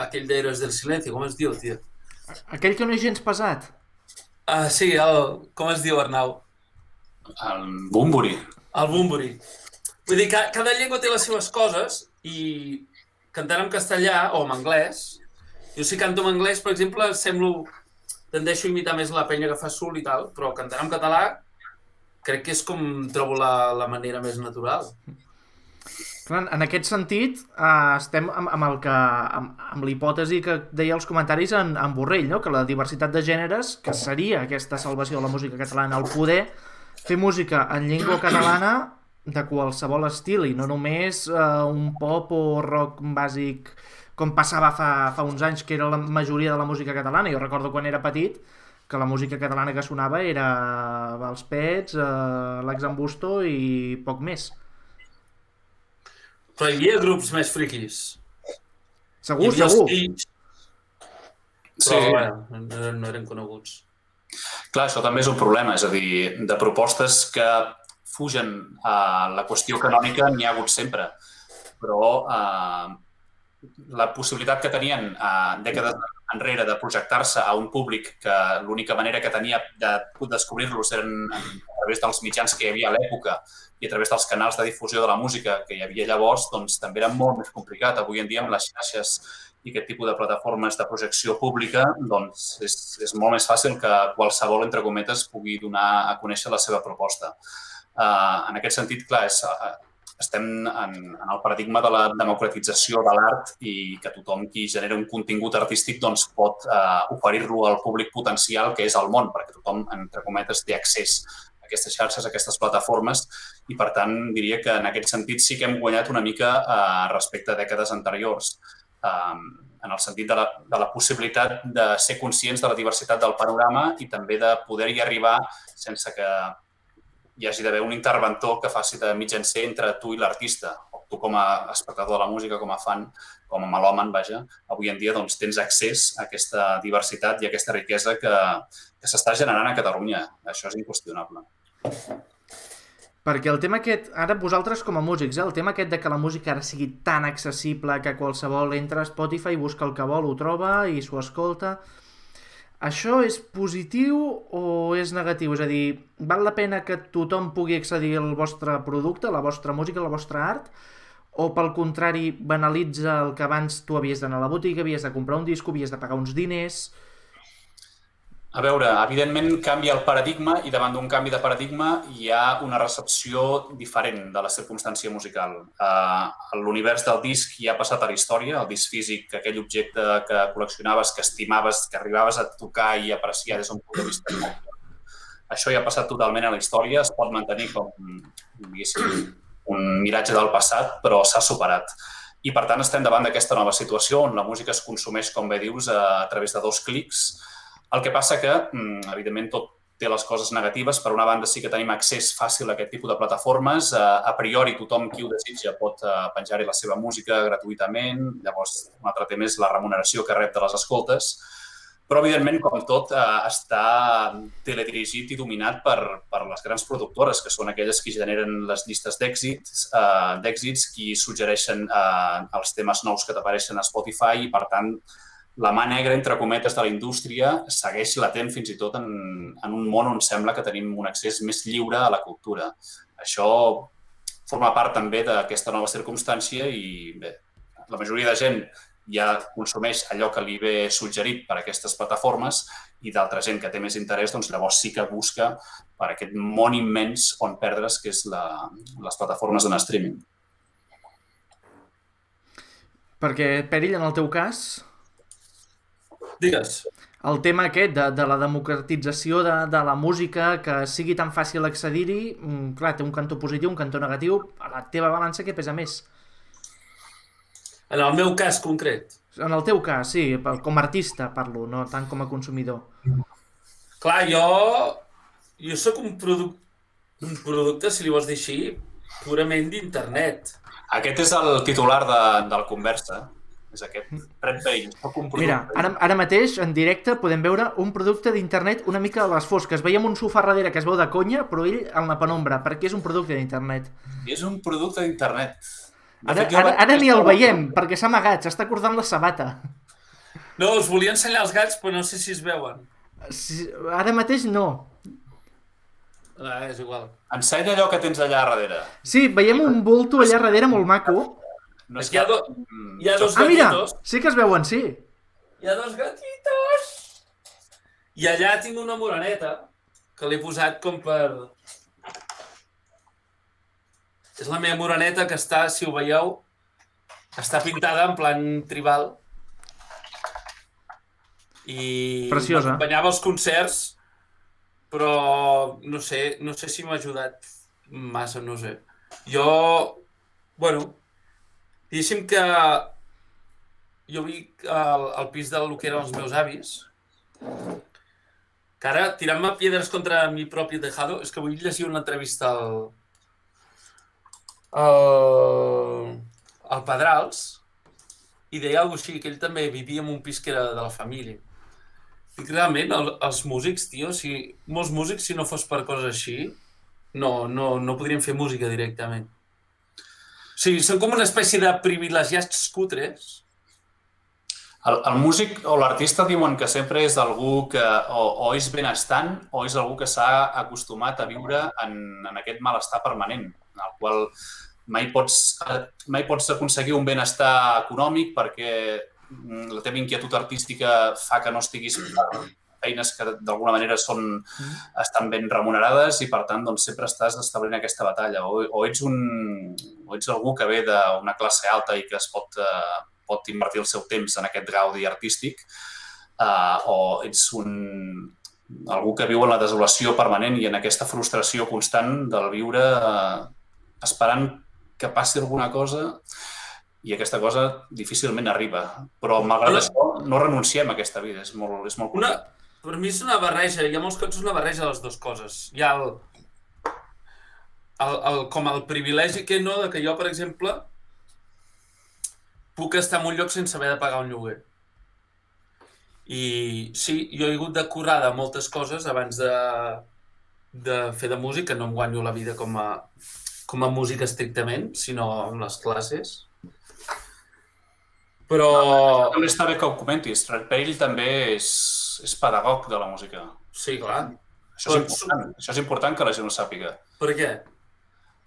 aquell d'Héroes del Silencio, com es diu, tio? Aquell que no és gens pesat. Sí, com es diu, Arnau? El Bumburi. El Bumburi. Vull dir, cada llengua té les seves coses i cantant en castellà o en anglès, jo si canto en anglès, per exemple, tendeixo a imitar més la penya que fa sul i tal, però cantant en català crec que és com trobo la manera més natural. Clar, en aquest sentit, estem amb la hipòtesi que deia els comentaris en Borrell, no? Que la diversitat de gèneres, que seria aquesta salvació de la música catalana, el poder fer música en llengua catalana de qualsevol estil i no només un pop o rock bàsic com passava fa uns anys, que era la majoria de la música catalana. Jo recordo quan era petit que la música catalana que sonava era els Pets, l'Exambusto i poc més. Però hi havia grups més friquis. Segur. Però, bueno, no eren coneguts. Clar, això també és un problema, és a dir, de propostes que fugen a la qüestió canònica n'hi ha hagut sempre, però la possibilitat que tenien dècades enrere de projectar-se a un públic que l'única manera que tenia de descobrir-los eren a través dels mitjans que hi havia a l'època i a través dels canals de difusió de la música que hi havia llavors, doncs també era molt més complicat. Avui en dia, amb les xarxes i aquest tipus de plataformes de projecció pública, doncs és molt més fàcil que qualsevol, entre cometes, pugui donar a conèixer la seva proposta. En aquest sentit, clar, estem en el paradigma de la democratització de l'art i que tothom qui genera un contingut artístic doncs, pot oferir-lo al públic potencial que és el món, perquè tothom, entre cometes, té accés a aquestes xarxes, a aquestes plataformes i, per tant, diria que en aquest sentit sí que hem guanyat una mica respecte a dècades anteriors. En el sentit de la possibilitat de ser conscients de la diversitat del panorama i també de poder-hi arribar sense que hi hagi d'haver un interventor que faci de mitjancer entre tu i l'artista, o tu com a espectador de la música, com a fan, com a melòman, vaja. Avui en dia doncs, tens accés a aquesta diversitat i a aquesta riquesa que s'està generant a Catalunya. Això és inqüestionable. Perquè el tema aquest, ara vosaltres com a músics, el tema aquest de que la música ara sigui tan accessible que qualsevol entra a Spotify, busca el que vol, ho troba i s'ho escolta, això és positiu o és negatiu? És a dir, val la pena que tothom pugui accedir al vostre producte, la vostra música, la vostra art, o pel contrari banalitza el que abans tu havies d'anar a la botiga, havies de comprar un disc, havies de pagar uns diners? A veure, evidentment canvia el paradigma i davant d'un canvi de paradigma hi ha una recepció diferent de la circumstància musical. L'univers del disc ja ha passat a la història, el disc físic, aquell objecte que col·leccionaves, que estimaves, que arribaves a tocar i apreciar des d'un punt de vista tàctil. Això ja ha passat totalment a la història, es pot mantenir com, diguéssim, un miratge del passat, però s'ha superat. I, per tant, estem davant d'aquesta nova situació on la música es consumeix, com bé dius, a través de 2 clics. El que passa que, evidentment, tot té les coses negatives. Per una banda, sí que tenim accés fàcil a aquest tipus de plataformes. A priori, tothom qui ho desitja pot penjar-hi la seva música gratuïtament. Llavors, un altre tema és la remuneració que rep de les escoltes. Però, evidentment, com tot, està teledirigit i dominat per les grans productores, que són aquelles que generen les llistes d'èxits, qui suggereixen els temes nous que t'apareixen a Spotify i, per tant, la mà negra, entre cometes, de la indústria segueix latent fins i tot en un món on sembla que tenim un accés més lliure a la cultura. Això forma part també d'aquesta nova circumstància i bé, la majoria de gent ja consumeix allò que li ve suggerit per aquestes plataformes i d'altra gent que té més interès, doncs llavors sí que busca per aquest món immens on perdre's, que és les plataformes en streaming. Perquè, Perill, en el teu cas, Digues. el tema aquest de la democratització de la música, que sigui tan fàcil accedir-hi, clar, té un cantó positiu, un cantó negatiu. A la teva balança, què pesa més? En el meu cas concret. En el teu cas, sí, com a artista parlo, no tant com a consumidor. Clar, jo sóc un producte, si li vols dir així, purament d'internet. Aquest és el titular del Conversa. És aquest. Red Page. Mira, ara mateix, en directe, podem veure un producte d'internet una mica a les fosques. Veiem un sofà darrere que es veu de conya, però ell en la penombra, perquè és un producte d'internet. És un producte d'internet. Ara ni el veiem, perquè s'ha amagat, s'està cordant la sabata. No, us volia ensenyar els gats, però no sé si es veuen. Ara mateix no. És igual. Ensenya allò que tens allà darrere. Sí, veiem un bulto allà darrere molt maco. No hi ha dos gatitos. Mira, sí que es veuen, sí. Hi ha dos gatitos. I allà tinc una moreneta que l'he posat com per... És la meva moreneta que està, si ho veieu, està pintada en plan tribal. I preciosa. M'acompanyava als concerts, però no sé si m'ha ajudat massa, no sé. Diguéssim que jo vic al pis del que eren els meus avis, que ara, tirant-me piedres contra mi propi tejado, és que vull llegir una entrevista al Pedrals i deia alguna cosa així, que ell també vivia en un pis que era de la família. I realment, els músics, tio, molts músics, si no fos per coses així, no podrien fer música directament. O sigui, són com una espècie de privilegiats cutres. El músic o l'artista diuen que sempre és algú que o és benestant o és algú que s'ha acostumat a viure en aquest malestar permanent, en el qual mai pots aconseguir un benestar econòmic perquè la teva inquietud artística fa que no estiguis per feines que d'alguna manera estan ben remunerades i per tant doncs, sempre estàs establint aquesta batalla. O ets algú que ve d'una classe alta i que es pot invertir el seu temps en aquest gaudi artístic o ets algú que viu en la desolació permanent i en aquesta frustració constant del viure esperant que passi alguna cosa i aquesta cosa difícilment arriba. Però malgrat això no renunciem a aquesta vida, és molt complicat. Per mi és una barreja, hi ha molts cops una barreja de les dues coses. Hi ha com el privilegi que jo, per exemple, puc estar en un lloc sense haver de pagar un lloguer. I sí, jo he hagut de currar de moltes coses abans de fer de música, no em guanyo la vida com a músic estrictament, sinó amb les classes. Però... També està bé que ho comentis. Red Pale també és pedagog de la música. Sí, clar. Això és important que la gent ho sàpiga. Per què?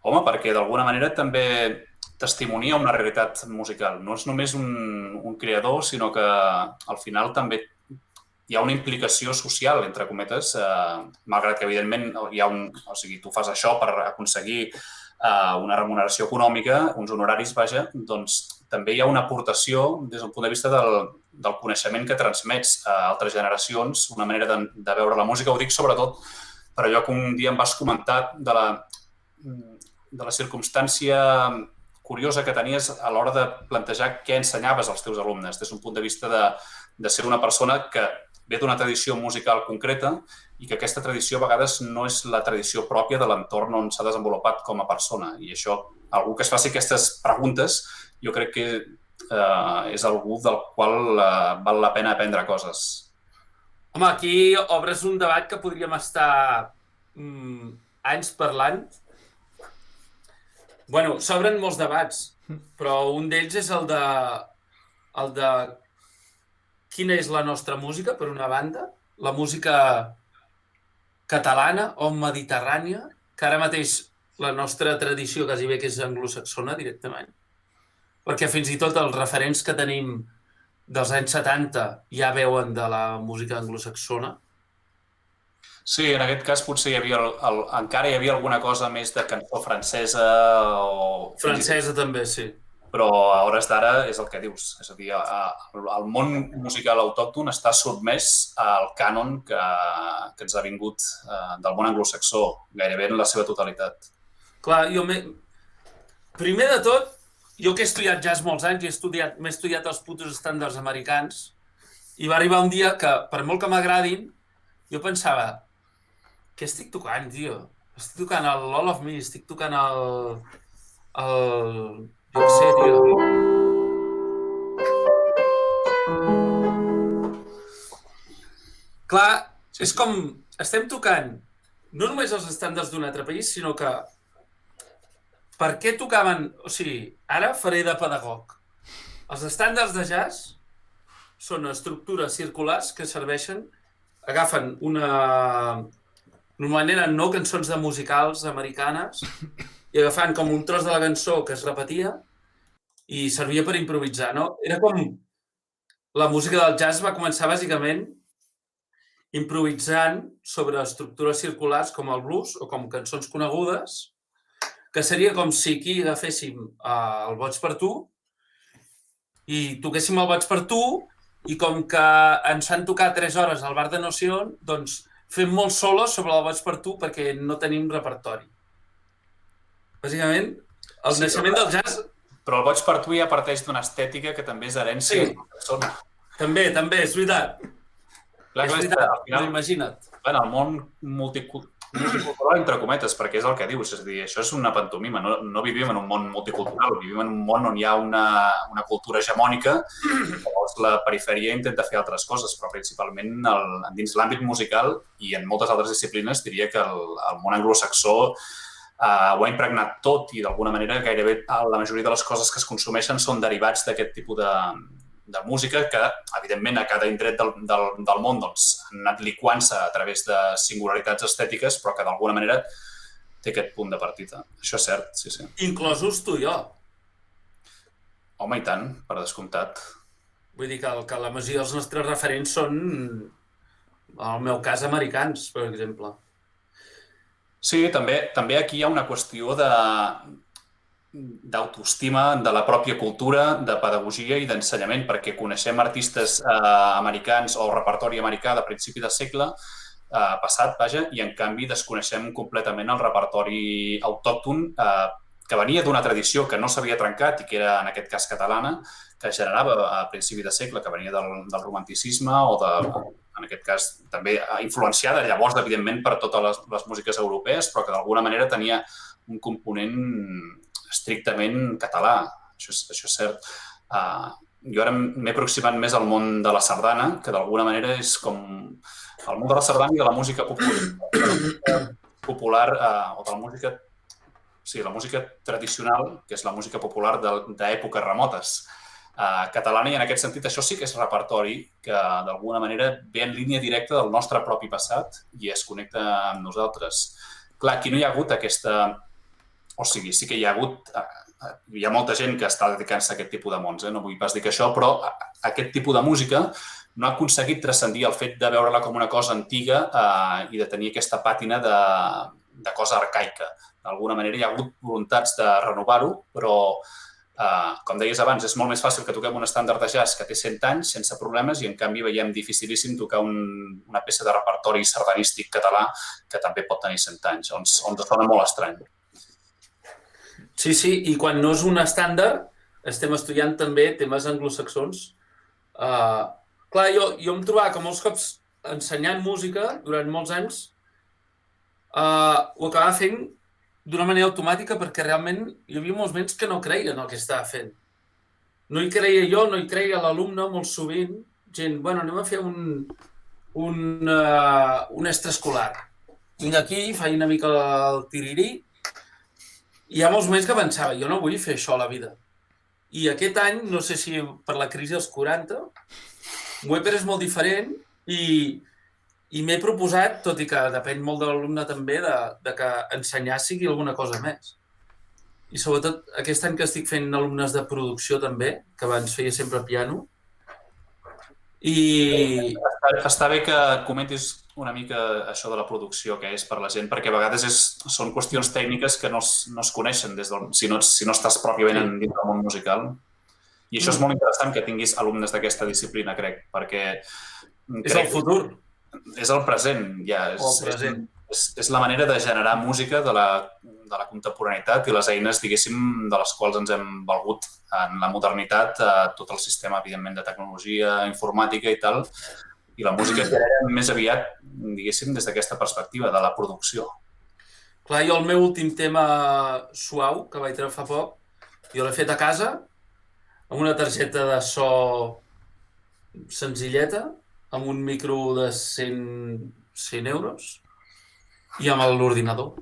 Home, perquè d'alguna manera també testimonia una realitat musical. No és només un creador, sinó que al final també hi ha una implicació social, entre cometes, malgrat que, evidentment, hi ha o sigui, tu fas això per aconseguir una remuneració econòmica, uns honoraris, vaja, doncs també hi ha una aportació des del punt de vista del coneixement que transmets a altres generacions, una manera de veure la música. Ho dic sobretot per allò que un dia em vas comentar de la circumstància curiosa que tenies a l'hora de plantejar què ensenyaves als teus alumnes, des d'un punt de vista de ser una persona que ve d'una tradició musical concreta i que aquesta tradició a vegades no és la tradició pròpia de l'entorn on s'ha desenvolupat com a persona. I això, algú que es faci aquestes preguntes, jo crec que és algú del qual val la pena aprendre coses. Home, aquí obres un debat que podríem estar anys parlant. Bueno, s'obren molts debats, però un d'ells és el de quina és la nostra música, per una banda, la música catalana o mediterrània, que ara mateix la nostra tradició quasi bé que és anglosaxona directament, perquè fins i tot els referents que tenim dels anys 70 ja veuen de la música anglosaxona. Sí, en aquest cas potser encara hi havia alguna cosa més de cançó francesa o... Francesa també, sí. Però a hores d'ara és el que dius. És a dir, el món musical autòcton està sotmès al cànon que ens ha vingut del món anglosaxó, gairebé en la seva totalitat. Clar, primer de tot, jo que he estudiat jazz molts anys i m'he estudiat els putos estàndards americans, i va arribar un dia que, per molt que m'agradin, jo pensava, què estic tocant, tio? Estic tocant el All of Me, estic tocant el... Jo què sé, tio. Clar, és com... Estem tocant no només els estàndards d'un altre país, sinó que per què tocaven... O sigui, ara faré de pedagog. Els estàndards de jazz són estructures circulars que serveixen, agafen normalment eren no cançons de musicals americanes i agafant com un tros de la cançó que es repetia i servia per improvisar, no? Era com... La música del jazz va començar bàsicament improvisant sobre estructures circulars com el blues o com cançons conegudes, que seria com si aquí agaféssim el Boig per tu i toquéssim el Boig per tu i com que ens han tocat 3 hores al bar de Noción, doncs fem molts solos sobre el Boig per tu perquè no tenim repertori. Bàsicament, el naixement del jazz... Però el Boig per tu ja parteix d'una estètica que també és herència de la persona. També, és veritat. Clar, és veritat, al final, imagina't. Bueno, el món multicultural, entre cometes, perquè és el que dius, és a dir, això és una pantomima, no vivim en un món multicultural, vivim en un món on hi ha una cultura hegemònica, llavors la perifèria intenta fer altres coses, però principalment dins l'àmbit musical i en moltes altres disciplines diria que el món anglosaxó ho ha impregnat tot i d'alguna manera gairebé la majoria de les coses que es consumeixen són derivats d'aquest tipus de música que, evidentment, a cada indret del món doncs, han anat liquant-se a través de singularitats estètiques, però que d'alguna manera té aquest punt de partida. Això és cert, sí, sí. Inclosos tu i jo. Home, i tant, per descomptat. Vull dir que la majoria dels nostres referents són, en el meu cas, americans, per exemple. Sí, també aquí hi ha una qüestió d'autoestima de la pròpia cultura, de pedagogia i d'ensenyament, perquè coneixem artistes americans o repertori americà de principi de segle passat, vaja, i en canvi desconeixem completament el repertori autòcton que venia d'una tradició que no s'havia trencat i que era, en aquest cas, catalana, que generava a principi de segle, que venia del romanticisme o en aquest cas també influenciada llavors, evidentment, per totes les músiques europees, però que d'alguna manera tenia un component estrictament català, això és cert. Jo ara m'he aproximat més al món de la sardana, que d'alguna manera és com el món de la sardana i de la música popular o de la música, sí, la música tradicional, que és la música popular d'èpoques remotes catalana, i en aquest sentit això sí que és repertori que d'alguna manera ve en línia directa del nostre propi passat i es connecta amb nosaltres. Clar, aquí no hi ha hagut aquesta... O sigui, sí que hi ha hagut... Hi ha molta gent que està dedicant-se a aquest tipus de mons, no vull pas dir que això, però aquest tipus de música no ha aconseguit transcendir el fet de veure-la com una cosa antiga i de tenir aquesta pàtina de cosa arcaica. D'alguna manera hi ha hagut voluntats de renovar-ho, però, com deies abans, és molt més fàcil que toquem un estàndard de jazz que té 100 anys sense problemes i, en canvi, veiem dificilíssim tocar una peça de repertori sardanístic català que també pot tenir 100 anys, on sona molt estrany. Sí, i quan no és un estàndard, estem estudiant també temes anglosaxons. Clar, jo em trobava que molts cops ensenyant música durant molts anys ho acabava fent d'una manera automàtica perquè realment hi havia molts moments que no creia en el que estava fent. No hi creia jo, no hi creia l'alumne, molt sovint. Gent, anem a fer un extraescolar. Vinc aquí, faig una mica el tirirí. Hi ha molts moments que pensava, jo no vull fer això a la vida. I aquest any, no sé si per la crisi dels 40, m'ho he pres molt diferent i m'he proposat, tot i que depèn molt de l'alumne també, de que ensenyar sigui alguna cosa més. I sobretot aquest any que estic fent alumnes de producció també, que abans feia sempre piano. I està bé que comentis una mica això de la producció, que és per la gent, perquè a vegades són qüestions tècniques que no es coneixen si no estàs pròpiament dins del món musical. I això és molt interessant que tinguis alumnes d'aquesta disciplina, crec, perquè... És el futur. És el present, ja. És la manera de generar música de la contemporaneïtat i les eines, diguéssim, de les quals ens hem valgut en la modernitat, tot el sistema, evidentment, de tecnologia, informàtica i tal, i la música es genera més aviat, diguéssim, des d'aquesta perspectiva, de la producció. Clar, jo el meu últim tema suau, que vaig treure fa poc, jo l'he fet a casa, amb una targeta de so senzilleta, amb un micro de 100 euros i amb l'ordinador.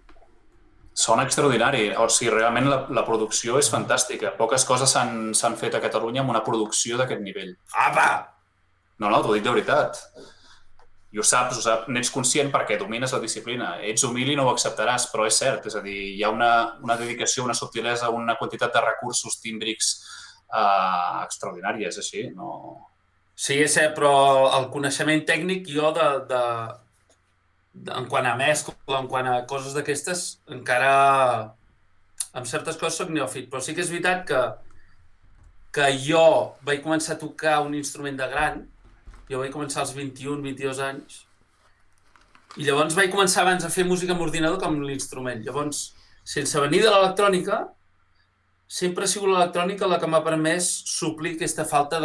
Sona extraordinari. O sigui, realment la producció és fantàstica. Poques coses s'han fet a Catalunya amb una producció d'aquest nivell. Apa! No, t'ho dic de veritat. I ho saps, n'ets conscient perquè domines la disciplina. Ets humil i no ho acceptaràs, però és cert. És a dir, hi ha una dedicació, una subtilesa, una quantitat de recursos tímbrics extraordinària, és així, no... Sí, és cert, però el coneixement tècnic jo en quant a mescla, en quant a coses d'aquestes, encara amb certes coses soc neòfit, però sí que és veritat que jo vaig començar a tocar un instrument de gran, jo vaig començar als 21-22 anys, i llavors vaig començar abans a fer música amb ordinador que amb l'instrument. Llavors, sense venir de l'electrònica, sempre ha sigut l'electrònica la que m'ha permès suplir aquesta falta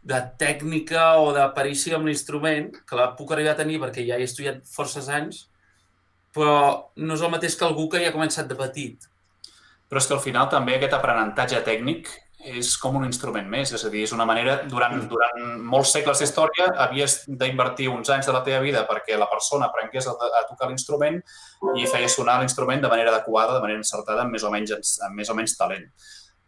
de tècnica o de perícia amb l'instrument, que la puc arribar a tenir perquè ja he estudiat forces anys, però no és el mateix que algú que ja ha començat de petit. Però és que al final també aquest aprenentatge tècnic és com un instrument més, és a dir, és una manera, durant molts segles d'història havies d'invertir uns anys de la teva vida perquè la persona aprengués a tocar l'instrument i feia sonar l'instrument de manera adequada, de manera encertada, amb més o menys talent.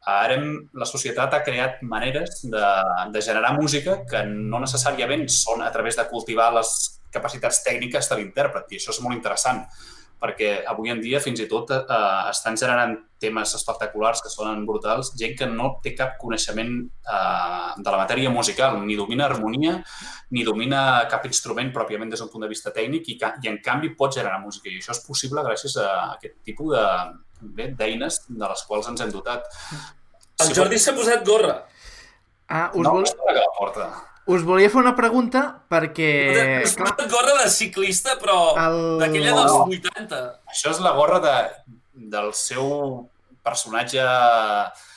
Ara la societat ha creat maneres de generar música que no necessàriament són a través de cultivar les capacitats tècniques de l'intèrpret, i això és molt interessant, perquè avui en dia fins i tot estan generant temes espectaculars que sonen brutals, gent que no té cap coneixement de la matèria musical, ni domina harmonia, ni domina cap instrument pròpiament des d'un punt de vista tècnic i en canvi pot generar música. I això és possible gràcies a aquest tipus d'eines de les quals ens hem dotat. El Jordi s'ha posat gorra. No, és per la porta. Us volia fer una pregunta perquè... Has posat gorra de ciclista, però d'aquella dels 80. Això és la gorra del seu personatge...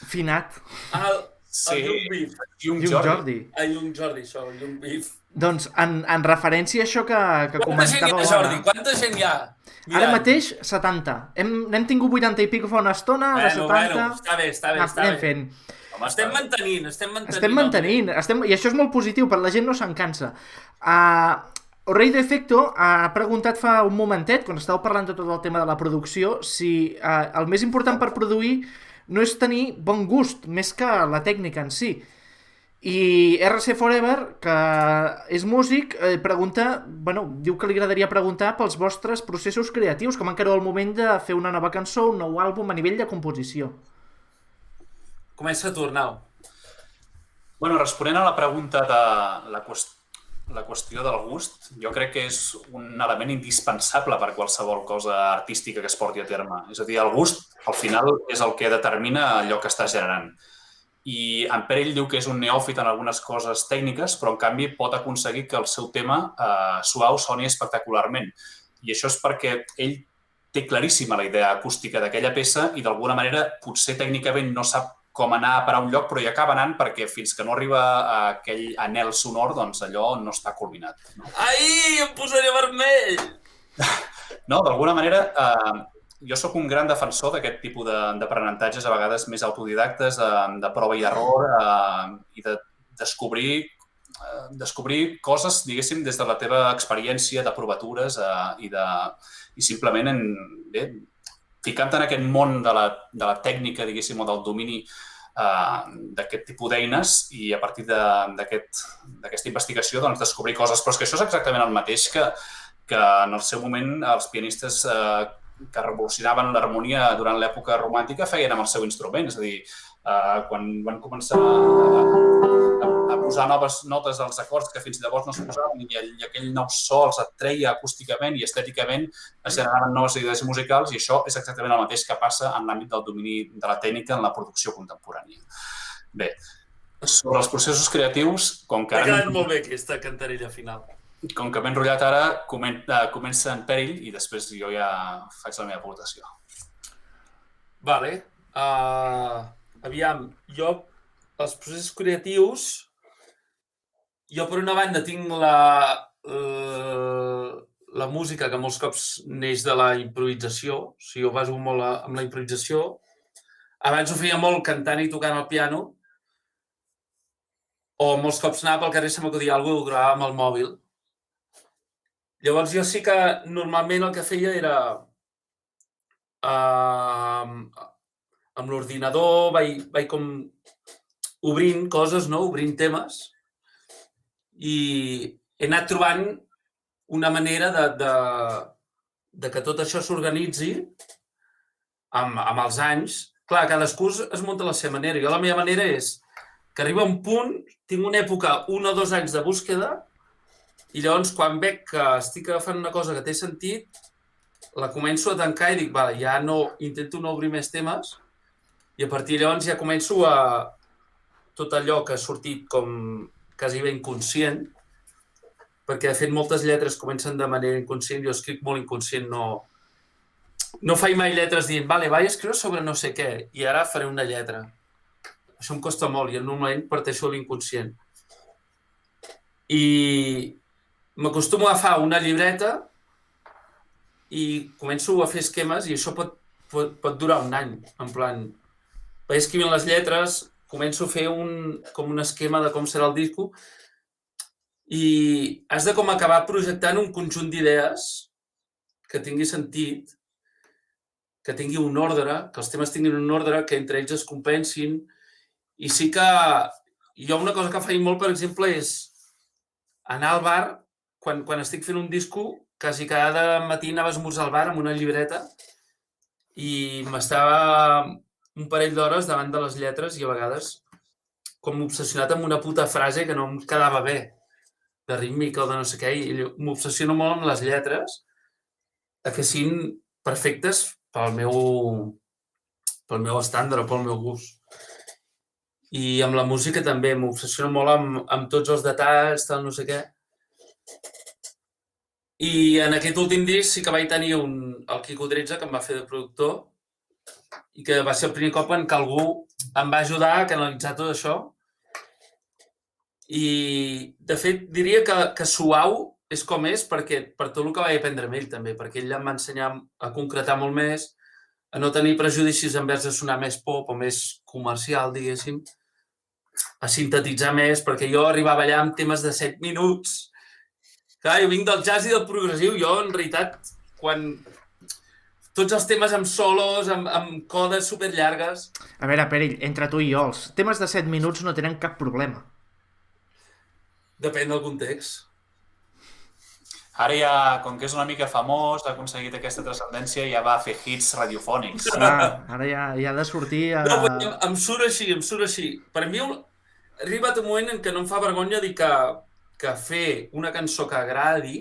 Finat. El Young Beef. Young Jordi. El Young Jordi, això, el Young Beef. Doncs, en referència a això que comentava... Quanta gent hi ha? Ara mateix, 70. N'hem tingut 80 i pico fa una estona, ara 70... Bueno, està bé. Anem fent. Estem mantenint. Estem mantenint, i això és molt positiu, per la gent no se'n cansa. Rei d'Efecto ha preguntat fa un momentet, quan estàveu parlant de tot el tema de la producció, si el més important per produir no és tenir bon gust, més que la tècnica en si. I RC Forever, que és músic, pregunta, diu que li agradaria preguntar pels vostres processos creatius, com encareu el moment de fer una nova cançó, un nou àlbum a nivell de composició. Comença a tornar. Bueno, responent a la pregunta de la qüestió del gust, jo crec que és un element indispensable per qualsevol cosa artística que es porti a terme. És a dir, el gust, al final, és el que determina allò que estàs generant. I en Perell diu que és un neòfit en algunes coses tècniques, però en canvi pot aconseguir que el seu tema suau soni espectacularment. I això és perquè ell té claríssima la idea acústica d'aquella peça i d'alguna manera potser tècnicament no sap com anar a parar un lloc, però hi acaba anant perquè fins que no arriba a aquell anel sonor, doncs allò no està culminat. No? Ai, em posaré vermell! No, d'alguna manera, jo sóc un gran defensor d'aquest tipus d'aprenentatges, a vegades més autodidactes, de prova i error, i de descobrir coses, diguéssim, des de la teva experiència de provatures i simplement ficant-te en aquest món de la tècnica, diguéssim, o del domini d'aquest tipus d'eines i a partir d'aquesta investigació doncs, descobrir coses. Però és que això és exactament el mateix que en el seu moment els pianistes que revolucionaven l'harmonia durant l'època romàntica feien amb el seu instrument. És a dir, quan van començar a posar noves notes als acords que fins llavors no es posaven i aquell nou so els atreia acústicament i estèticament, es generaven noves idees musicals i això és exactament el mateix que passa en l'àmbit del domini de la tècnica en la producció contemporània. Bé, sobre els processos creatius, com que... M'ha quedat molt bé aquesta cantarella final. Com que m'he enrotllat ara, comença en Perell i després jo ja faig la meva aportació. Vale. Aviam, jo, els processos creatius, jo per una banda tinc la música que molts cops neix de la improvisació, o sigui, jo baso molt amb la improvisació. Abans ho feia molt cantant i tocant el piano, o molts cops anava pel carrer, se m'acudia alguna cosa i ho gravava amb el mòbil. Llavors jo sí que normalment el que feia era amb l'ordinador vaig com obrint coses, no? Obrint temes i he anat trobant una manera de que tot això s'organitzi amb els anys. Clar, cadascú es munta a la seva manera. Jo la meva manera és que arriba un punt, tinc una època, 1 o 2 anys de búsqueda, i llavors quan veig que estic agafant una cosa que té sentit, la començo a tancar i dic, vale, ja no, intento no obrir més temes, i a partir de llavors ja començo a tot allò que ha sortit com quasi ben inconscient, perquè de fet moltes lletres comencen de manera inconscient, jo escric molt inconscient, no faig mai lletres dient, vale, vaig escriure sobre no sé què, i ara faré una lletra. Això em costa molt, i normalment parteixo de l'inconscient. I m'acostumo a agafar una llibreta i començo a fer esquemes i això pot durar un any. En plan, vaig escrivint les lletres, començo a fer com un esquema de com serà el disco i has de com acabar projectant un conjunt d'idees que tingui sentit, que tingui un ordre, que els temes tinguin un ordre, que entre ells es compensin. I sí que jo una cosa que faig molt, per exemple, és anar al bar, quan estic fent un disco, quasi cada matí anava a esmorzar al bar amb una llibreta i m'estava un parell d'hores davant de les lletres i a vegades com obsessionat amb una puta frase que no em quedava bé, de rítmica o de no sé què, i m'obsessiono molt amb les lletres que siguin perfectes pel meu estàndard o pel meu gust. I amb la música també m'obsessiono molt amb tots els detalls, tal, no sé què. I en aquest últim disc sí que vaig tenir el Quico 13, que em va fer de productor, i que va ser el primer cop en què algú em va ajudar a canalitzar tot això. I, de fet, diria que suau és com és per tot el que vaig aprendre amb ell, també, perquè ell em va ensenyar a concretar molt més, a no tenir prejudicis envers a sonar més pop o més comercial, diguéssim, a sintetitzar més, perquè jo arribava allà amb temes de 7 minuts. Clar, jo vinc del jazz i del progressiu. Jo, en realitat, quan tots els temes amb solos, amb codes superllargues... A veure, Perell, entre tu i jo, els temes de 7 minuts no tenen cap problema. Depèn del context. Ara ja, com que és una mica famós, ha aconseguit aquesta transcendència i ja va fer hits radiofònics. Ara ja ha de sortir a... No, em surt així. Per mi, arribat un moment en què no em fa vergonya dir que fer una cançó que agradi,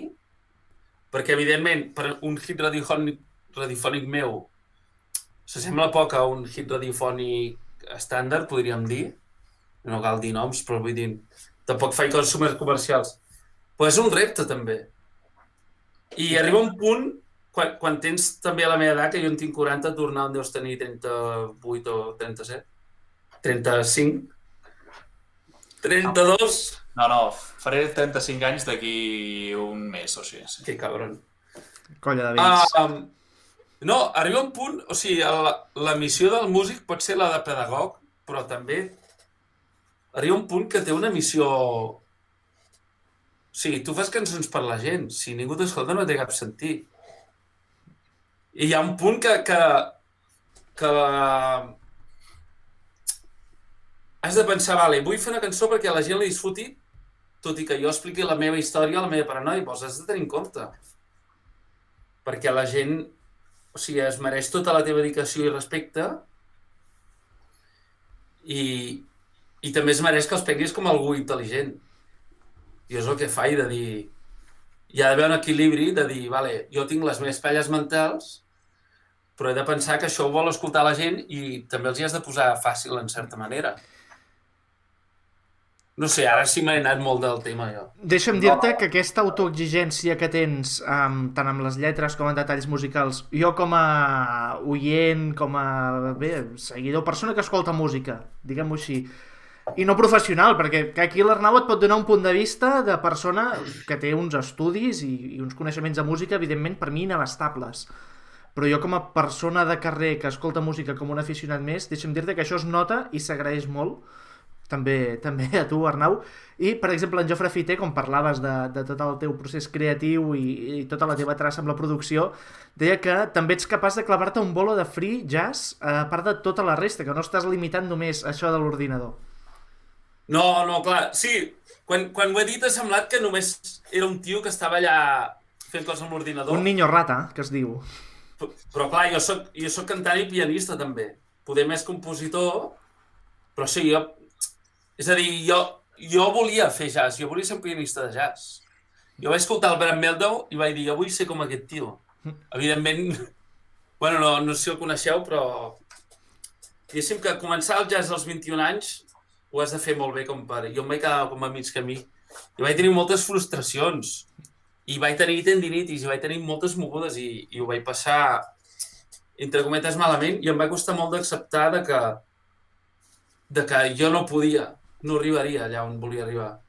perquè, evidentment, per un hit radiofònic meu s'assembla poc a un hit radiofònic estàndard, podríem dir. No cal dir noms, però vull dir, tampoc faig coses supercomercials. Però és un repte, també. I arriba un punt, quan tens també a la meva edat, que jo en tinc 40, tu, Arnau, en deus tenir 38 o 37? 35? 32? No, faré 35 anys d'aquí un mes o així. Sí. Que cabron. Colla de vells. No, arriba un punt... O sigui, la missió del músic pot ser la de pedagog, però també arriba un punt que té una missió... O sigui, tu fas cançons per la gent. Si ningú t'escolta no té cap sentit. I hi ha un punt que has de pensar, vale, vull fer una cançó perquè la gent la disfruti, tot i que jo expliqui la meva història, la meva paranoia, doncs has de tenir en compte. Perquè la gent, o sigui, es mereix tota la teva dedicació i respecte i també es mereix que els prenguis com algú intel·ligent. I és el que faig, de dir... Hi ha d'haver un equilibri de dir, vale, jo tinc les meves palles mentals, però he de pensar que això ho vol escoltar la gent i també els hi has de posar fàcil, en certa manera. No sé, ara sí m'he anat molt del tema, jo. Deixa'm dir-te que aquesta autoexigència que tens, tant amb les lletres com en detalls musicals, jo com a oient, com a seguidor, persona que escolta música, diguem-ho així, i no professional, perquè aquí l'Arnau et pot donar un punt de vista de persona que té uns estudis i uns coneixements de música, evidentment, per mi inabastables. Però jo com a persona de carrer que escolta música com un aficionat més, deixa'm dir-te que això es nota i s'agraeix molt, també a tu, Arnau. I, per exemple, en Jofre Fiter, com parlaves de tot el teu procés creatiu i tota la teva traça amb la producció, deia que també ets capaç de clavar-te un bolo de free jazz a part de tota la resta, que no estàs limitant només això de l'ordinador. No, clar, sí, quan ho he dit ha semblat que només era un tio que estava allà fent coses amb l'ordinador. Un niño rata, que es diu. Però clar, jo soc cantant i pianista també. Poder més compositor, però sí, jo... És a dir, jo volia fer jazz, jo volia ser un pianista de jazz. Jo vaig escoltar el Brad Mehldau i vaig dir, jo vull ser com aquest tio. Evidentment, bueno, no sé si el coneixeu, però... Diguéssim que començar el jazz als 21 anys ho has de fer molt bé, com pare. Jo em vaig quedar com a mig camí. I vaig tenir moltes frustracions. I vaig tenir tendinitis, i vaig tenir moltes mogudes, i ho vaig passar, entre cometes, malament, i em va costar molt d'acceptar de que jo no podia, no arribaria allà on volia arribar.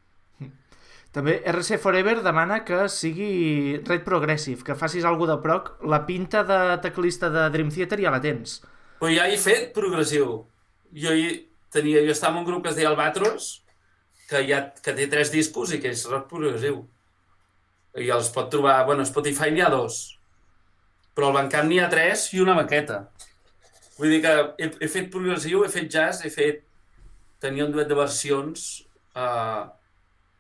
També RC Forever demana que sigui Red Progressive, que facis alguna de proc. La pinta de teclista de Dream Theater ja la tens. Però ja he fet progressiu. Jo estava en un grup que es deia Albatros, que té 3 discos i que és rock progressiu. I els pot trobar... Bueno, a Spotify n'hi ha 2, però al Bandcamp n'hi ha 3 i una maqueta. Vull dir que he fet progressiu, he fet jazz, tenia un duet de versions,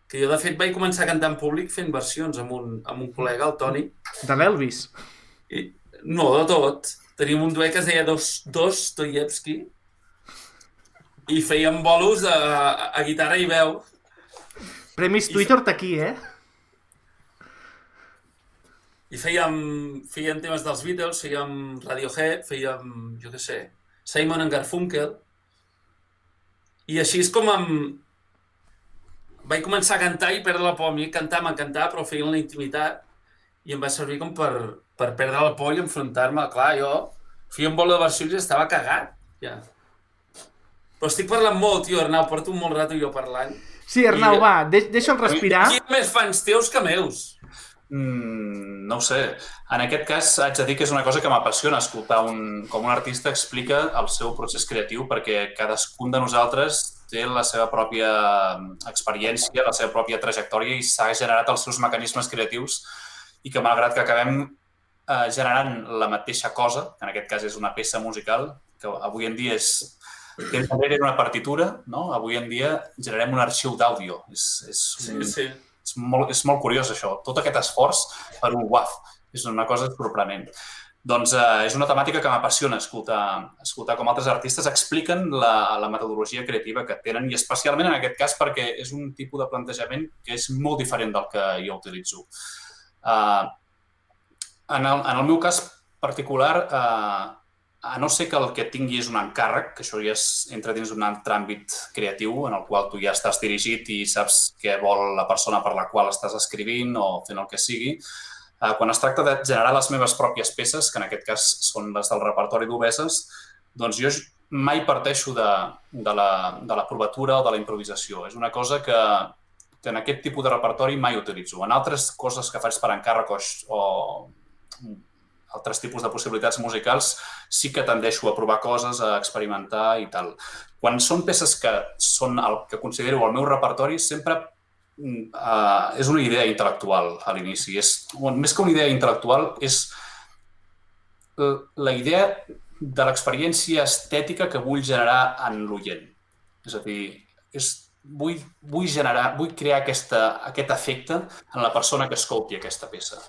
que jo de fet vaig començar a cantar en públic fent versions amb un col·lega, el Toni. De l'Elvis? No, de tot. Teníem un duet que es deia Dostoyevsky i fèiem bolos a guitarra i veu. Premis Twitter aquí, I fèiem temes dels Beatles, fèiem Radiohead, fèiem, jo què sé, Simon & Garfunkel. I així és com vaig començar a cantar i perdre la por. A mi cantar m'encantava, però feia en la intimitat. I em va servir com per perdre la por i enfrontar-me. Clar, jo feia un bolo de versions i estava cagat, ja. Però estic parlant molt, tio, Arnau, porto molt rato jo parlant. Sí, Arnau, va, deixa'l respirar. Qui ha més fans teus que meus? No ho sé. En aquest cas haig de dir que és una cosa que m'apassiona escoltar com un artista explica el seu procés creatiu, perquè cadascun de nosaltres té la seva pròpia experiència, la seva pròpia trajectòria i s'ha generat els seus mecanismes creatius i que malgrat que acabem generant la mateixa cosa, que en aquest cas és una peça musical, que avui en dia temps enrere era una partitura, no? Avui en dia generem un arxiu d'àudio. Sí. És molt curiós, això. Tot aquest esforç per un waf. És una cosa sorprenent. Doncs és una temàtica que m'apassiona escoltar com altres artistes expliquen la metodologia creativa que tenen i especialment en aquest cas perquè és un tipus de plantejament que és molt diferent del que jo utilitzo. En el meu cas particular, a no ser que el que tingui és un encàrrec, que això ja entra dins d'un altre àmbit creatiu en el qual tu ja estàs dirigit i saps què vol la persona per la qual estàs escrivint o fent el que sigui, quan es tracta de generar les meves pròpies peces, que en aquest cas són les del repertori d'Obeses, doncs jo mai parteixo de la provatura o de la improvisació. És una cosa que en aquest tipus de repertori mai utilitzo. En altres coses que faig per encàrrec o altres tipus de possibilitats musicals sí que tendeixo a provar coses, a experimentar i tal. Quan són peces que són el que considero el meu repertori, sempre és una idea intel·lectual a l'inici. Més que una idea intel·lectual, és la idea de l'experiència estètica que vull generar en l'oient. És a dir, vull crear aquest efecte en la persona que escolti aquesta peça.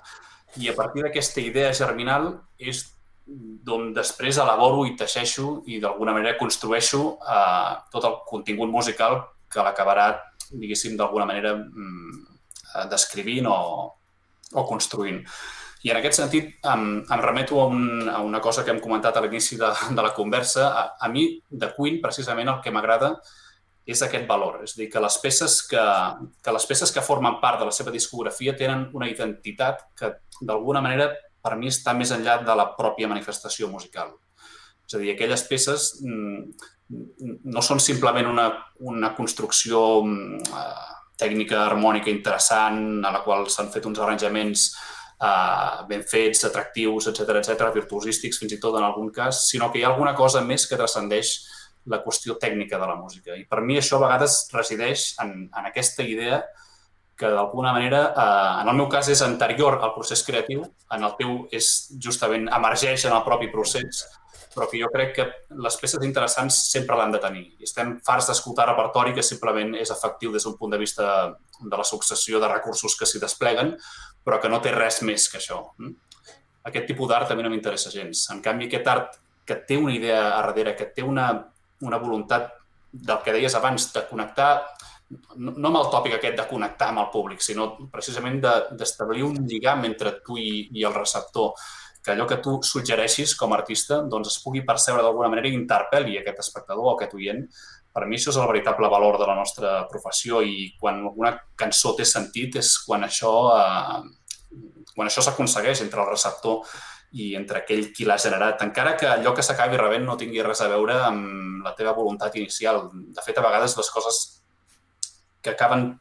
I a partir d'aquesta idea germinal és d'on després elaboro i teixeixo i d'alguna manera construeixo tot el contingut musical que l'acabarà, diguéssim, d'alguna manera descrivint o construint. I en aquest sentit em remeto a una cosa que hem comentat a l'inici de la conversa. A mi, de Queen, precisament el que m'agrada és aquest valor. És a dir, que les peces que formen part de la seva discografia tenen una identitat que, d'alguna manera, per mi està més enllà de la pròpia manifestació musical. És a dir, aquelles peces no són simplement una construcció tècnica, harmònica, interessant, a la qual s'han fet uns arranjaments ben fets, atractius, etc., virtuosístics fins i tot en algun cas, sinó que hi ha alguna cosa més que transcendeix la qüestió tècnica de la música. I per mi això a vegades resideix en aquesta idea que d'alguna manera, en el meu cas, és anterior al procés creatiu, en el teu justament emergeix en el propi procés, però que jo crec que les peces interessants sempre l'han de tenir. I estem farts d'escoltar repertori que simplement és efectiu des d'un punt de vista de la successió de recursos que s'hi despleguen, però que no té res més que això. Aquest tipus d'art a mi no m'interessa gens. En canvi, aquest art que té una idea a darrere, que té una voluntat del que deies abans, de connectar, no amb el tòpic aquest de connectar amb el públic, sinó precisament d'establir un lligam entre tu i el receptor, que allò que tu suggereixis com a artista doncs es pugui percebre d'alguna manera i interpel·li aquest espectador o aquest oient. Per mi això és el veritable valor de la nostra professió i quan alguna cançó té sentit és quan això s'aconsegueix entre el receptor i entre aquell qui l'ha generat, encara que allò que s'acabi rebent no tingui res a veure amb la teva voluntat inicial. De fet, a vegades les coses que acaben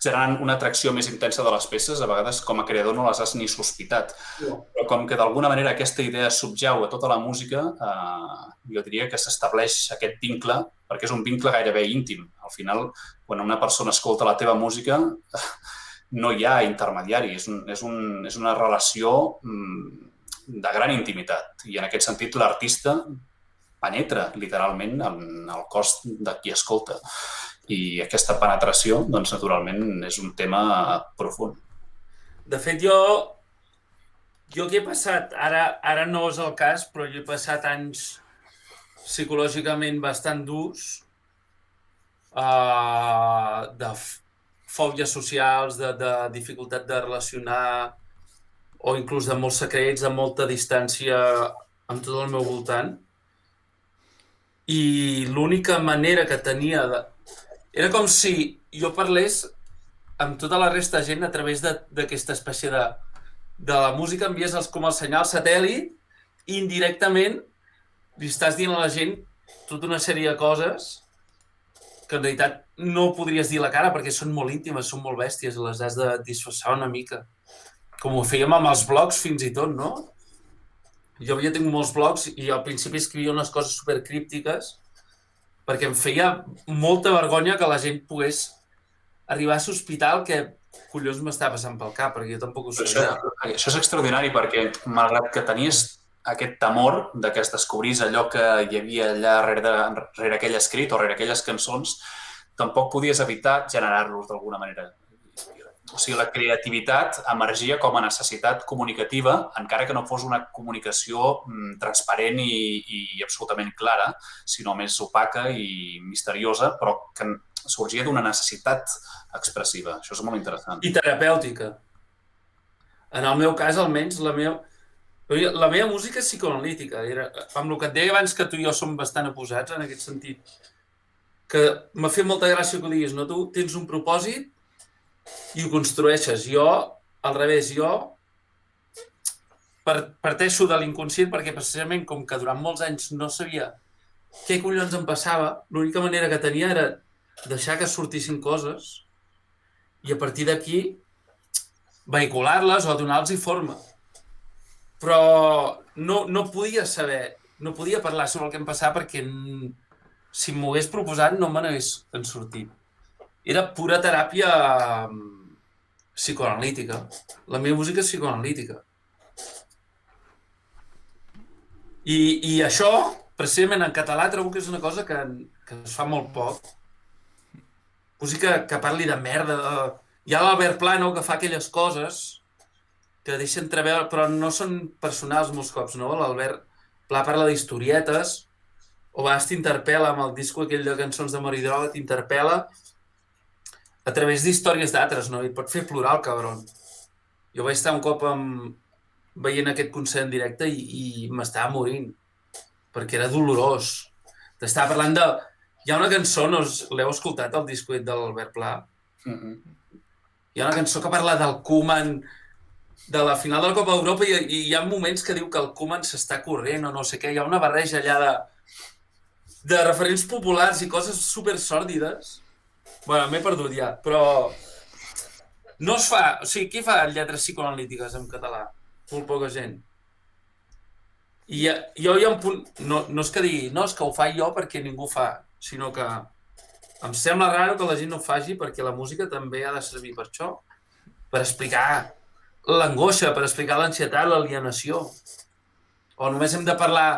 generant una atracció més intensa de les peces, a vegades com a creador no les has ni sospitat. Però com que d'alguna manera aquesta idea subjau a tota la música, jo diria que s'estableix aquest vincle, perquè és un vincle gairebé íntim. Al final, quan una persona escolta la teva música, no hi ha intermediari, és una relació de gran intimitat. I en aquest sentit l'artista penetra literalment en el cos de qui escolta. I aquesta penetració, doncs, naturalment, és un tema profund. De fet, jo que he passat, ara no és el cas, però jo he passat anys psicològicament bastant durs, de fòbies socials, de dificultat de relacionar, o inclús de molts secrets, de molta distància amb tot el meu voltant. I l'única manera que tenia era com si jo parlés amb tota la resta de gent a través d'aquesta espècie de la música, envies com el senyal satèl·lit i indirectament li estàs dient a la gent tota una sèrie de coses que en realitat no podries dir a la cara perquè són molt íntimes, són molt bèsties, les has de disfressar una mica. Com ho fèiem amb els blogs fins i tot, no? Jo ja tinc molts blogs i al principi escrivia unes coses supercríptiques perquè em feia molta vergonya que la gent pogués arribar a sospitar el que collons m'està passant pel cap, perquè jo tampoc ho sé. Això és extraordinari perquè, malgrat que tenies aquest temor de que es descobrís allò que hi havia allà rere aquell escrit o rere aquelles cançons, tampoc podies evitar generar-los d'alguna manera. o sigui, la creativitat emergia com a necessitat comunicativa, encara que no fos una comunicació transparent i absolutament clara, sinó més opaca i misteriosa, però que sorgia d'una necessitat expressiva. Això és molt interessant. I terapèutica. En el meu cas, almenys, la meva música és psicoanalítica. Amb el que et deia abans, que tu i jo som bastant oposats en aquest sentit, que m'ha fet molta gràcia que ho diguis, no? Tu tens un propòsit i ho construeixes. Jo, al revés, parteixo de l'inconscient perquè precisament com que durant molts anys no sabia què collons em passava, l'única manera que tenia era deixar que sortissin coses i a partir d'aquí vehicular-les o donar-los forma. Però no podia saber, no podia parlar sobre el que em passava perquè si m'ho hagués proposat no me n'hagués sortit. Era pura teràpia psicoanalítica. La meva música és psicoanalítica. I això, precisament en català, trobo que és una cosa que es fa molt poc. Música que parli de merda. Hi ha l'Albert Plano que fa aquelles coses que deixen entreveure, però no són personals molts cops, no? L'Albert Pla parla d'historietes, o a vegades t'interpel·la amb el disco aquell de cançons d'amor i droga, t'interpel·la a través d'històries d'altres, no? I et pot fer plorar el cabron. Jo vaig estar un cop veient aquest concert en directe i m'estava morint, perquè era dolorós. T'estava parlant de... Hi ha una cançó, no l'heu escoltat, el disco de l'Albert Pla? Hi ha una cançó que parla del Koeman, de la final de la Copa d'Europa, i hi ha moments que diu que el Koeman s'està corrent o no sé què. Hi ha una barreja allà de referents populars i coses super sòrdides. Bueno, m'he perdut ja, però no es fa... O sigui, qui fa lletres psicoanalítiques en català? Molt poca gent. I jo hi ha un punt... No és que digui, no, és que ho fa jo perquè ningú fa, sinó que em sembla raro que la gent no ho faci perquè la música també ha de servir per això, per explicar l'angoixa, per explicar l'ansietat, l'alienació. O només hem de parlar...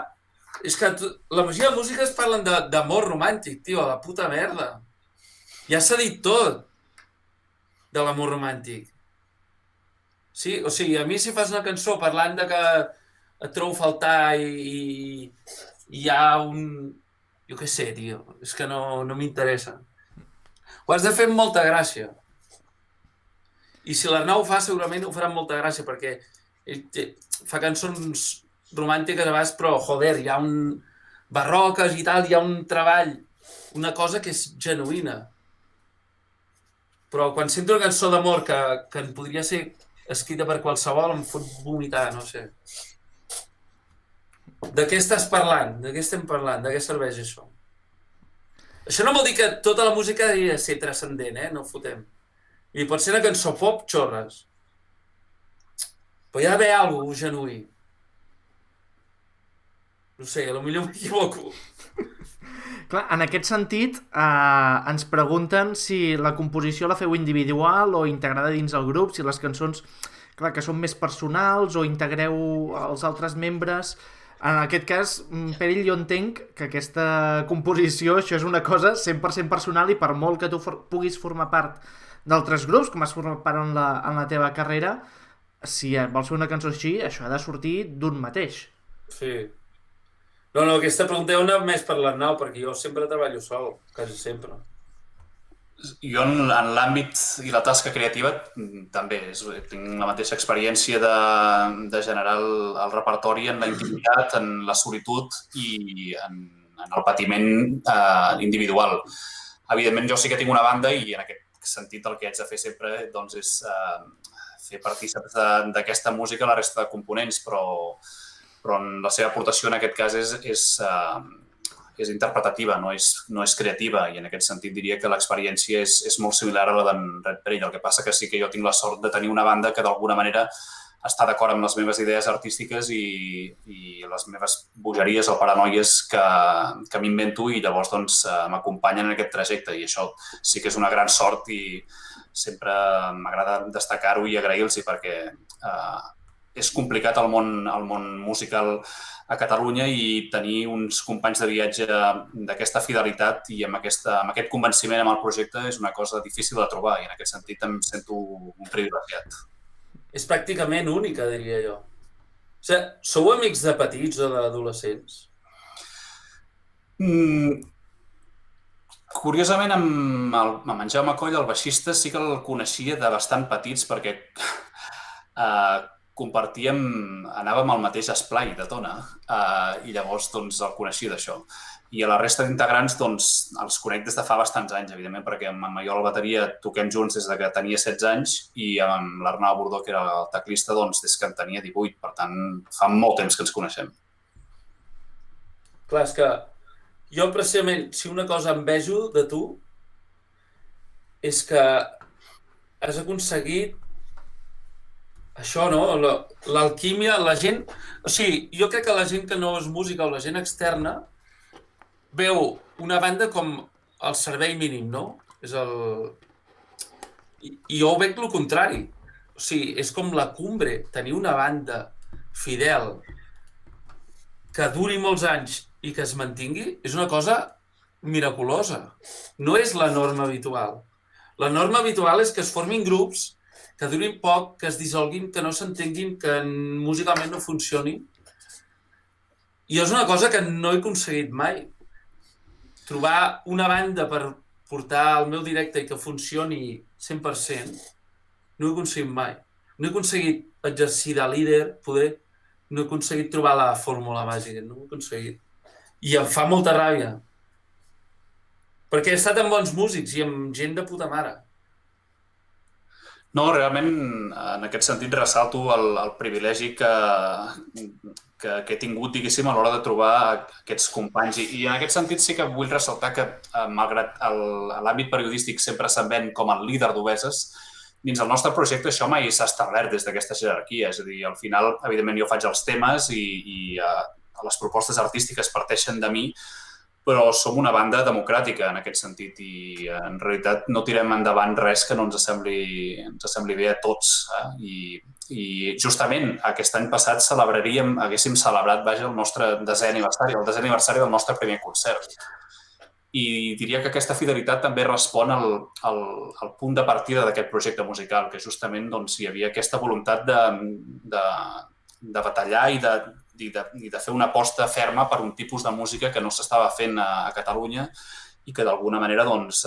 És que la majoria de músiques parlen d'amor romàntic, tio, a la puta merda. Ja s'ha dit tot de l'amor romàntic. Sí? O sigui, a mi si fas una cançó parlant de que et trobo a faltar i hi ha un... Jo què sé, tio, és que no m'interessa. Ho has de fer amb molta gràcia. I si l'Arnau ho fa, segurament ho farà amb molta gràcia, perquè ell fa cançons romàntiques a vegades, però, joder, hi ha barroques i tal, hi ha un treball, una cosa que és genuïna. Però quan sento una cançó d'amor que en podria ser escrita per qualsevol, em fot vomitar, no sé. De què estàs parlant? De què estem parlant? De què serveix això? Això no vol dir que tota la música hagi de ser transcendent, no fotem. I pot ser una cançó pop, xorres. Però hi ha d'haver alguna cosa genuí. No sé, potser m'equivoco. Clar, en aquest sentit, ens pregunten si la composició la feu individual o integrada dins el grup, si les cançons, clar, que són més personals o integreu els altres membres. En aquest cas, Perill, jo entenc que aquesta composició, això és una cosa 100% personal i per molt que tu puguis formar part d'altres grups, com has format part en la teva carrera, si vols fer una cançó així, això ha de sortir d'un mateix. Sí. No, aquesta pregunta és una més per l'Arnau, perquè jo sempre treballo sol, quasi sempre. Jo en l'àmbit i la tasca creativa també tinc la mateixa experiència de generar el repertori en la intimitat, en la solitud i en el patiment individual. Evidentment, jo sí que tinc una banda i en aquest sentit el que haig de fer sempre doncs, és fer partícips d'aquesta música la resta de components, però la seva aportació en aquest cas és interpretativa, no és creativa, i en aquest sentit diria que l'experiència és molt similar a la d'en Red Perill. El que passa que sí que jo tinc la sort de tenir una banda que d'alguna manera està d'acord amb les meves idees artístiques i les meves bogeries o paranoies que m'invento i llavors doncs, m'acompanyen en aquest trajecte, i això sí que és una gran sort i sempre m'agrada destacar-ho i agrair-los perquè és complicat el món musical a Catalunya i tenir uns companys de viatge d'aquesta fidelitat i amb aquest convenciment amb el projecte és una cosa difícil de trobar i en aquest sentit em sento un privilegiat. És pràcticament única, diria jo. O sigui, sou amics de petits o d'adolescents? Curiosament, amb en Jaume Coll, el baixista, sí que el coneixia de bastant petits perquè anàvem al mateix esplai de Tona i llavors doncs, el coneixia d'això. I a la resta d'integrants doncs, els conec des de fa bastants anys, evidentment, perquè amb en Maiol a la bateria toquem junts des que tenia 16 anys i amb l'Arnau Bordó, que era el teclista, doncs, des que en tenia 18. Per tant, fa molt temps que ens coneixem. Clar, és que jo, precisament, si una cosa envejo de tu és que has aconseguit això, no? L'alquímia, la gent... O sigui, jo crec que la gent que no és música o la gent externa veu una banda com el servei mínim, no? I jo ho veig el contrari. O sigui, és com la cumbre. Tenir una banda fidel que duri molts anys i que es mantingui és una cosa miraculosa. No és la norma habitual. La norma habitual és que es formin grups que durin poc, que es dissolguin, que no s'entenguin, que musicalment no funcionin. I és una cosa que no he aconseguit mai. Trobar una banda per portar el meu directe i que funcioni 100%, no ho he aconseguit mai. No he aconseguit exercir de líder, no he aconseguit trobar la fórmula màgica, no ho he aconseguit. I em fa molta ràbia. Perquè he estat amb bons músics i amb gent de puta mare. No, realment, en aquest sentit, ressalto el privilegi que he tingut, diguéssim, a l'hora de trobar aquests companys. I en aquest sentit sí que vull ressaltar que, malgrat l'àmbit periodístic sempre se'n ven com el líder d'Obeses, dins el nostre projecte això mai s'ha establert des d'aquesta jerarquia. És a dir, al final, evidentment, jo faig els temes i les propostes artístiques parteixen de mi, però som una banda democràtica en aquest sentit i en realitat no tirem endavant res que no ens sembli bé a tots. I justament aquest any passat haguéssim celebrat el nostre desè aniversari, el desè aniversari del nostre primer concert. I diria que aquesta fidelitat també respon al punt de partida d'aquest projecte musical, que justament doncs, hi havia aquesta voluntat de batallar i de fer una aposta ferma per un tipus de música que no s'estava fent a Catalunya i que d'alguna manera doncs,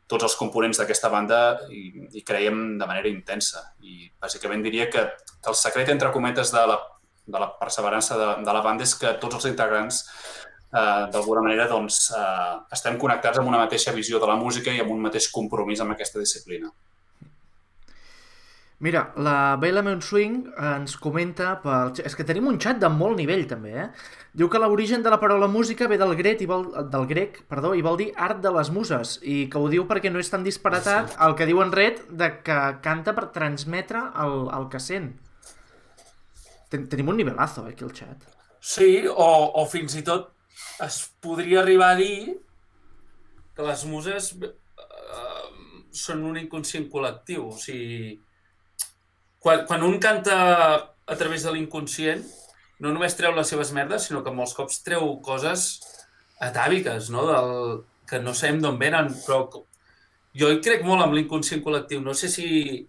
tots els components d'aquesta banda hi creiem de manera intensa. I bàsicament diria que el secret, entre cometes, de la perseverança de la banda és que tots els integrants d'alguna manera doncs, estem connectats amb una mateixa visió de la música i amb un mateix compromís amb aquesta disciplina. Mira, la Bella Moon Swing ens comenta... És que tenim un xat de molt nivell, també, eh? Diu que l'origen de la paraula música ve del grec i vol dir art de les muses, i que ho diu perquè no és tan disparatat el que diu en Red de que canta per transmetre el que sent. Tenim un nivelazo, aquí al xat. Sí, o fins i tot es podria arribar a dir que les muses són un inconscient col·lectiu, o sigui... Quan un canta a través de l'inconscient, no només treu les seves merdes, sinó que molts cops treu coses atàviques, no? Que no sabem d'on venen, però jo hi crec molt en l'inconscient col·lectiu. No sé si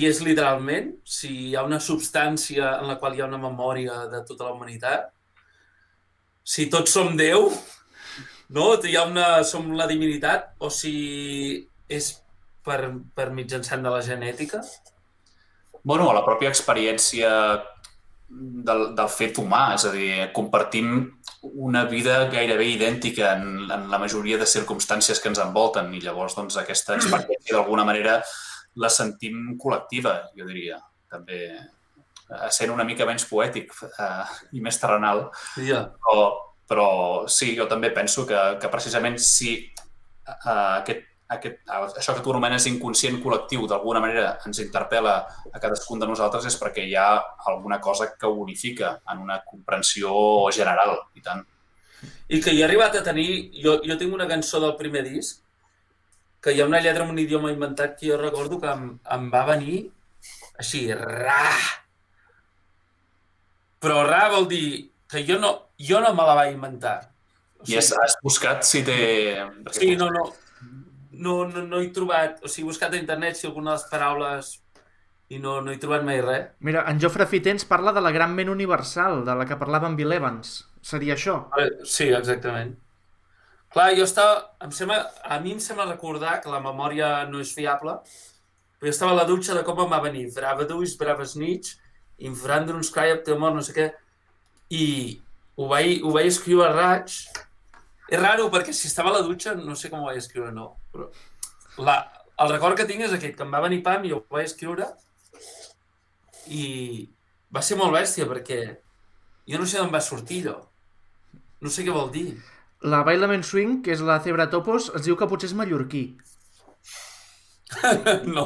és literalment, si hi ha una substància en la qual hi ha una memòria de tota la humanitat, si tots som Déu, no? Som la divinitat, o si és per mitjançant de la genètica. Bueno, la pròpia experiència del fet humà, és a dir, compartim una vida gairebé idèntica en la majoria de circumstàncies que ens envolten i llavors doncs, aquesta experiència d'alguna manera la sentim col·lectiva, jo diria, també sent una mica menys poètic i més terrenal, però sí, jo també penso que precisament si això que tu anomenes inconscient col·lectiu d'alguna manera ens interpel·la a cadascun de nosaltres és perquè hi ha alguna cosa que ho unifica en una comprensió general, i tant. I que hi he arribat a tenir... Jo tinc una cançó del primer disc que hi ha una lletra en un idioma inventat que jo recordo que em va venir així, Però ra vol dir que jo no me la vaig inventar. I has buscat si té... Sí, no he trobat... O sigui, he buscat a internet si alguna de les paraules i no he trobat mai res. Mira, en Jofre Fitens parla de la gran ment universal, de la que parlava en Bill Evans. Seria això? Sí, exactament. Clar, a mi em sembla recordar que la memòria no és fiable, però jo estava a la dutxa de com em va venir Bravaduis, Bravasnitch, Infrandrums, Cry Up Till Morn, no sé què, i ho vaig escriure a raig. És raro, perquè si estava a la dutxa no sé com ho vaig escriure, no. Però el record que tinc és aquest, que em va venir pam i ho vaig escriure i va ser molt bèstia, perquè jo no sé d'on va sortir allò. No sé què vol dir. La Bailament Swing, que és la Zebra Topos, ens diu que potser és mallorquí. No.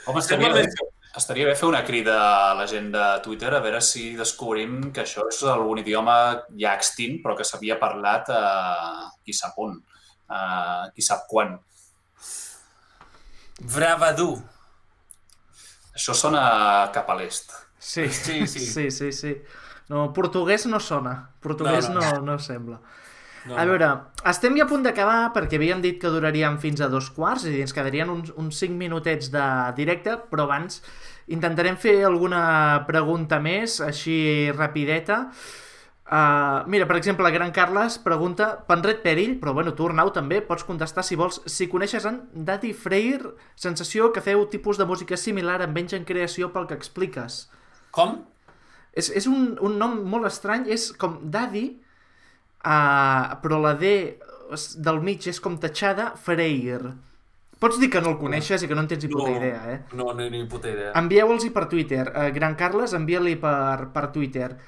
Home, estaria bé fer una crida a la gent de Twitter a veure si descobrim que això és algun idioma ja extint, però que s'havia parlat qui sap on, qui sap quan. Bravadu. Això sona cap a l'est. Sí. No, portuguès no sona. Portuguès no sembla. A veure, estem ja a punt d'acabar perquè havíem dit que duraríem fins a 2:15 i ens quedarien uns 5 minutets de directe, però abans intentarem fer alguna pregunta més, així rapideta. Mira, per exemple, Gran Carles pregunta Penred Perill, però bueno, tu Arnau també pots contestar si vols, si coneixes en Daddy Freyr, sensació que feu tipus de música similar amb menys en creació pel que expliques. Com? És un nom molt estrany, és com Daddy, però la D del mig és com tatxada, Freyr. Pots dir que no el coneixes i que no en tens ni puta idea, eh? No, ni puta idea. Envieu-los-hi per Twitter. Gran Carles, envia-li per Twitter.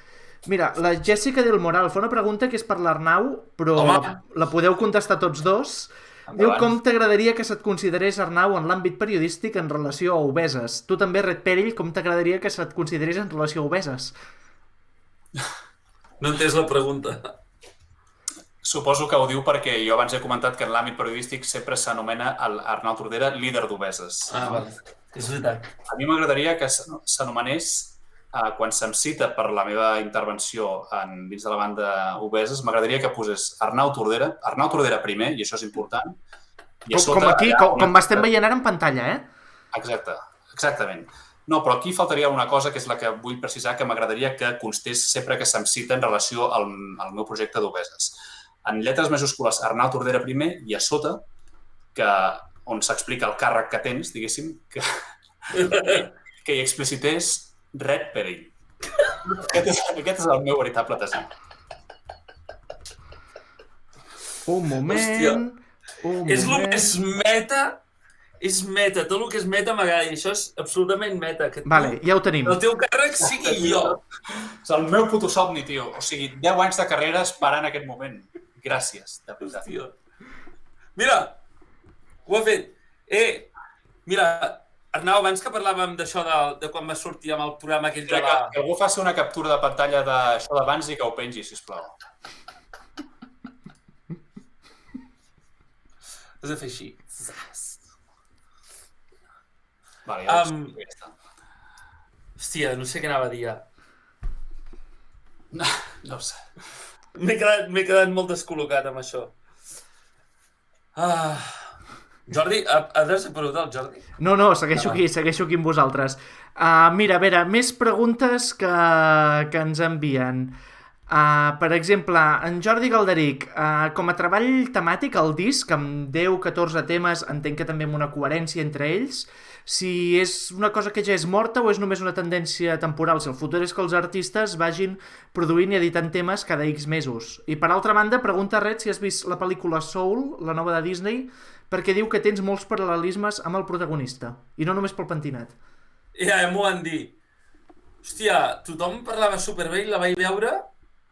Mira, la Jessica del Moral fa una pregunta que és per l'Arnau, però la podeu contestar tots dos. Diu, com t'agradaria que se't considerés, Arnau, en l'àmbit periodístic en relació a obeses? Tu també, Red Perill, com t'agradaria que se't considerés en relació a obeses? No he entès la pregunta. Suposo que ho diu perquè jo abans he comentat que en l'àmbit periodístic sempre s'anomena Arnau Tordera líder d'obeses. Vale. És veritat. A mi m'agradaria que s'anomenés, quan se'm cita per la meva intervenció dins de la banda Obeses, m'agradaria que posés Arnau Tordera primer, i això és important. I com aquí, com estem veient ara en pantalla, eh? Exactament. No, però aquí faltaria una cosa que és la que vull precisar, que m'agradaria que constés sempre que se'm cita en relació al meu projecte d'Obeses. En lletres majúscules, Arnau Tordera primer, i a sota, on s'explica el càrrec que tens, diguéssim, que hi explicités Red Perill. Aquest és el meu veritable desig. Un moment. Hòstia, és el més meta. És meta. Tot el que és meta m'agrada. I això és absolutament meta. Vale, ja ho tenim. El teu càrrec sigui jo. És el meu puto somni, tio. O sigui, 10 anys de carrera esperant aquest moment. Gràcies, de veritat. Mira, ho ha fet. Mira, Arnau, abans que parlàvem d'això de quan va sortir amb el programa aquell de la... Que algú faci una captura de pantalla d'això d'abans i que ho pengi, sisplau. Has de fer així. Vale, ja està. Hòstia, no sé què anava a dir ja. No ho sé. M'he quedat molt descol·locat amb això. Jordi, ha desaparegut el Jordi? No, segueixo aquí amb vosaltres. Mira, a veure, més preguntes que ens envien. Per exemple, en Jordi Galderic, com a treball temàtic, el disc, amb 10-14 temes, entenc que també amb una coherència entre ells, si és una cosa que ja és morta o és només una tendència temporal, si el futur és que els artistes vagin produint i editant temes cada X mesos. I per altra banda, pregunta Red si has vist la pel·lícula Soul, la nova de Disney, perquè diu que tens molts paral·lelismes amb el protagonista, i no només pel pentinat. Ja m'ho han dit. Hòstia, tothom parlava superbé i la vaig veure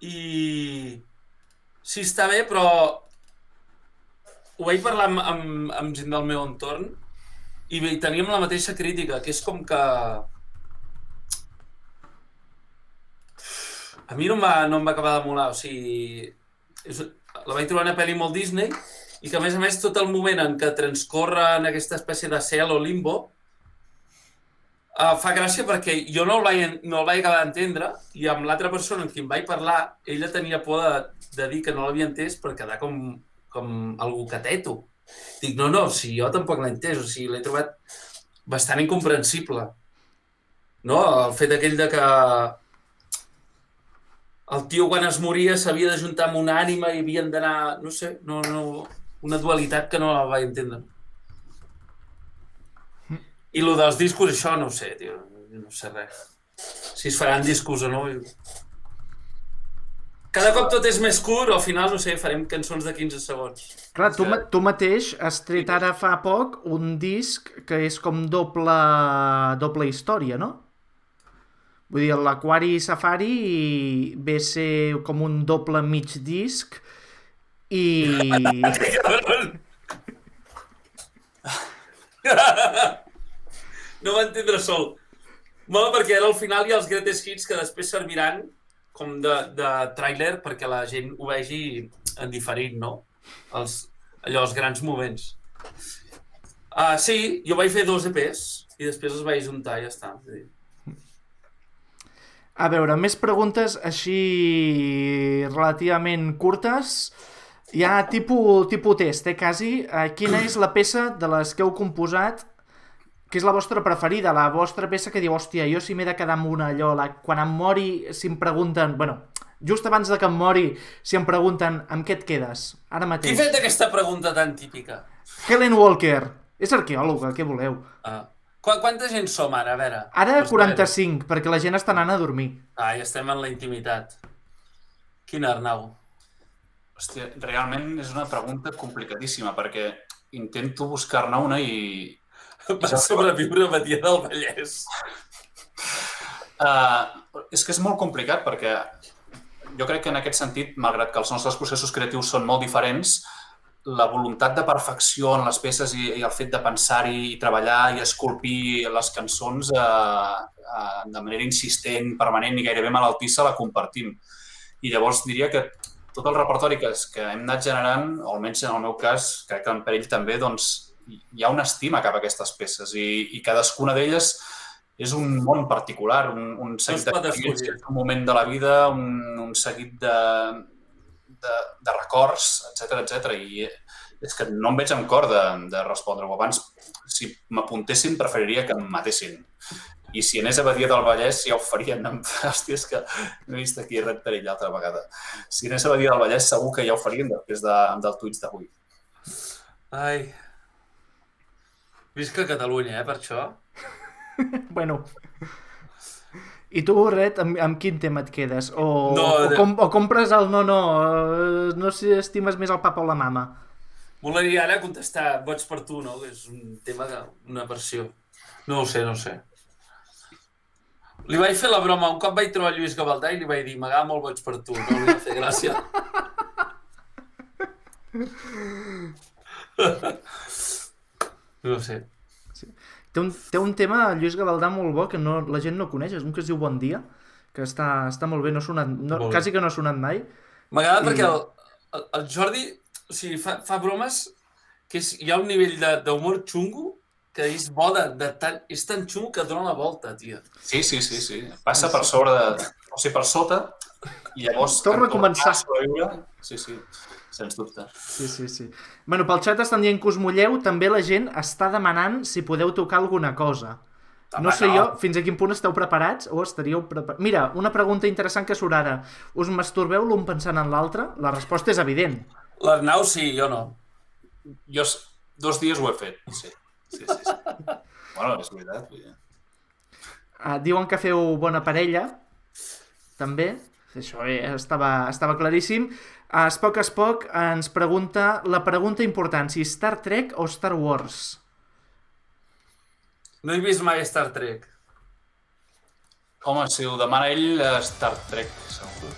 i... Sí, està bé, però ho vaig parlar amb gent del meu entorn i teníem la mateixa crítica, que és com que... A mi no em va acabar de molar, o sigui... La vaig trobar una pel·li molt Disney i que, a més, tot el moment en què transcorre en aquesta espècie de cel o limbo fa gràcia perquè jo no el vaig acabar d'entendre i amb l'altra persona amb qui em vaig parlar, ella tenia por de dir que no l'havia entès per quedar com algú cateto. Dic, no, si jo tampoc l'he entès, o sigui, l'he trobat bastant incomprensible. No? El fet aquell de que el tio quan es moria s'havia d'ajuntar amb una ànima i havien d'anar, no sé, una dualitat que no la vaig entendre. I el dels discos, això no ho sé, tio, no sé res. Si es faran discos o no. Cada cop tot és més curt, al final, no sé, farem cançons de 15 segons. Clar, tu mateix has tret ara fa poc un disc que és com doble història, no? Vull dir, l'Aquari Safari ve a ser com un doble mig disc i... No va entendre sol. Mola perquè ara al final hi ha els greatest hits que després serviran com de tràiler perquè la gent ho vegi en diferit, no? Els grans moments. Sí, jo vaig fer 2 EPs i després els vaig juntar i ja està. A veure, més preguntes així relativament curtes. Hi ha tipus test, quasi. Quina és la peça de les que heu composat que és la vostra preferida, la vostra peça que diu, hòstia, jo si m'he de quedar amb una, allò, quan em mori, si em pregunten, bueno, just abans de que em mori, si em pregunten amb què et quedes, ara mateix. Qui ha fet aquesta pregunta tan típica? Helen Walker, és arqueòloga, què voleu? Quanta gent som ara, a veure? Ara 45, perquè la gent està anant a dormir. Ja estem en la intimitat. Quina, Arnau? Hòstia, realment és una pregunta complicadíssima, perquè intento buscar-ne una i... Va sobreviure a Badia del Vallès. És que és molt complicat perquè jo crec que en aquest sentit, malgrat que els nostres processos creatius són molt diferents, la voluntat de perfecció en les peces i el fet de pensar-hi i treballar i esculpir les cançons de manera insistent, permanent i gairebé malaltissa la compartim. I llavors diria que tot el repertori que hem anat generant, o almenys en el meu cas, crec que per ell també, doncs hi ha una estima cap a aquestes peces i cadascuna d'elles és un món particular, un seguit d'experiències, un moment de la vida, un seguit de records, etc. I és que no em veig amb cor de respondre-ho. Abans, si m'apuntessin, preferiria que em matessin. I si anés a Badia del Vallès ja ho farien. Hòstia, és que no he vist aquí res per ell l'altra vegada. Si anés a Badia del Vallès segur que ja ho farien després del tuit d'avui. Ai... Visca Catalunya, per això. Bueno. I tu, Ret, amb quin tema et quedes? O compres el no si estimes més el papa o la mama? Volia ara contestar Boig per tu, no? Que és un tema, una versió. No ho sé. Li vaig fer la broma. Un cop vaig trobar Lluís Gavaldà i li vaig dir m'agrada molt Boig per tu. No li va fer gràcia. No sé. Sí. Té un tema, Lluís Gavaldà, molt bo, que la gent no coneix, és un que es diu Bon Dia, que està molt bé, no ha sonat, quasi que no ha sonat mai. M'agrada perquè el Jordi, o sigui, fa bromes que hi ha un nivell d'humor xungo que és bo, és tan xungo que dona la volta, tia. Sí. Passa per sobre o sigui, per sota, i llavors... Torna a començar. Sí. Sens dubte. Sí. Bueno, pel xat estan dient que us mulleu, també la gent està demanant si podeu tocar alguna cosa. No sé jo, fins a quin punt esteu preparats o estaríeu preparats? Mira, una pregunta interessant que surt ara. Us masturbeu l'un pensant en l'altre? La resposta és evident. L'Arnau sí, jo no. Jo 2 dies ho he fet, sí. Bueno, és veritat. Diuen que feu bona parella, també. Això estava claríssim. Spock ens pregunta la pregunta important, si Star Trek o Star Wars? No he vist mai Star Trek. Home, si ho demana ell, Star Trek, segur.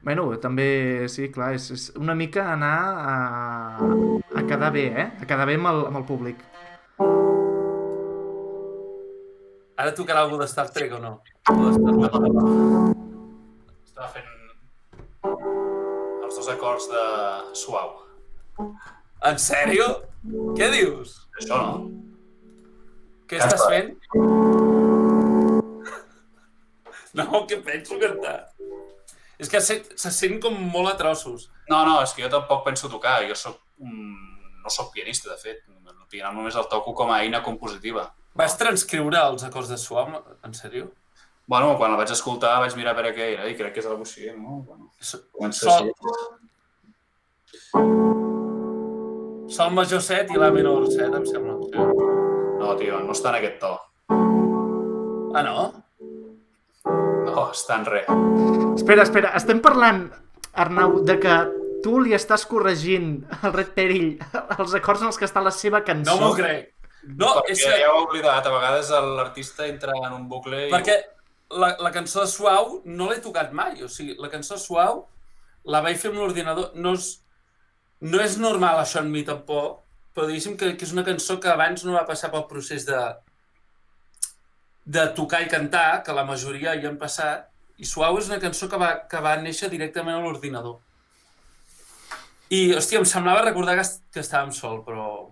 Bueno, també, sí, clar, és una mica anar a quedar bé, a quedar bé amb el públic. Ara tocarà algú de Star Trek o no? Estava fent els 2 acords de suau. En sèrio? Què dius? Això no? Què estàs fent? No, què penso cantar? És que se sent com molt a trossos. No, és que jo tampoc penso tocar. Jo no soc pianista, de fet. El piano només el toco com a eina compositiva. Vas transcriure els acords de suau, en sèrio? Bueno, quan el vaig escoltar vaig mirar per què era i crec que és alguna cosa així, no? Bueno, Sol major 7 i la menor 7, em sembla. No, tio, no està en aquest to. Ah, no? No, està en res. Espera, estem parlant, Arnau, de que tu li estàs corregint al Red Perill els acords en els que està la seva cançó. No m'ho crec. No, perquè ja ho he oblidat, a vegades l'artista entra en un bucle i... Perquè la cançó de Suau no l'he tocat mai, o sigui, la cançó de Suau la vaig fer amb l'ordinador, no és normal això en mi tampoc, però diguéssim que és una cançó que abans no va passar pel procés de tocar i cantar, que la majoria hi han passat, i Suau és una cançó que va néixer directament a l'ordinador. I, hòstia, em semblava recordar que estàvem sol, però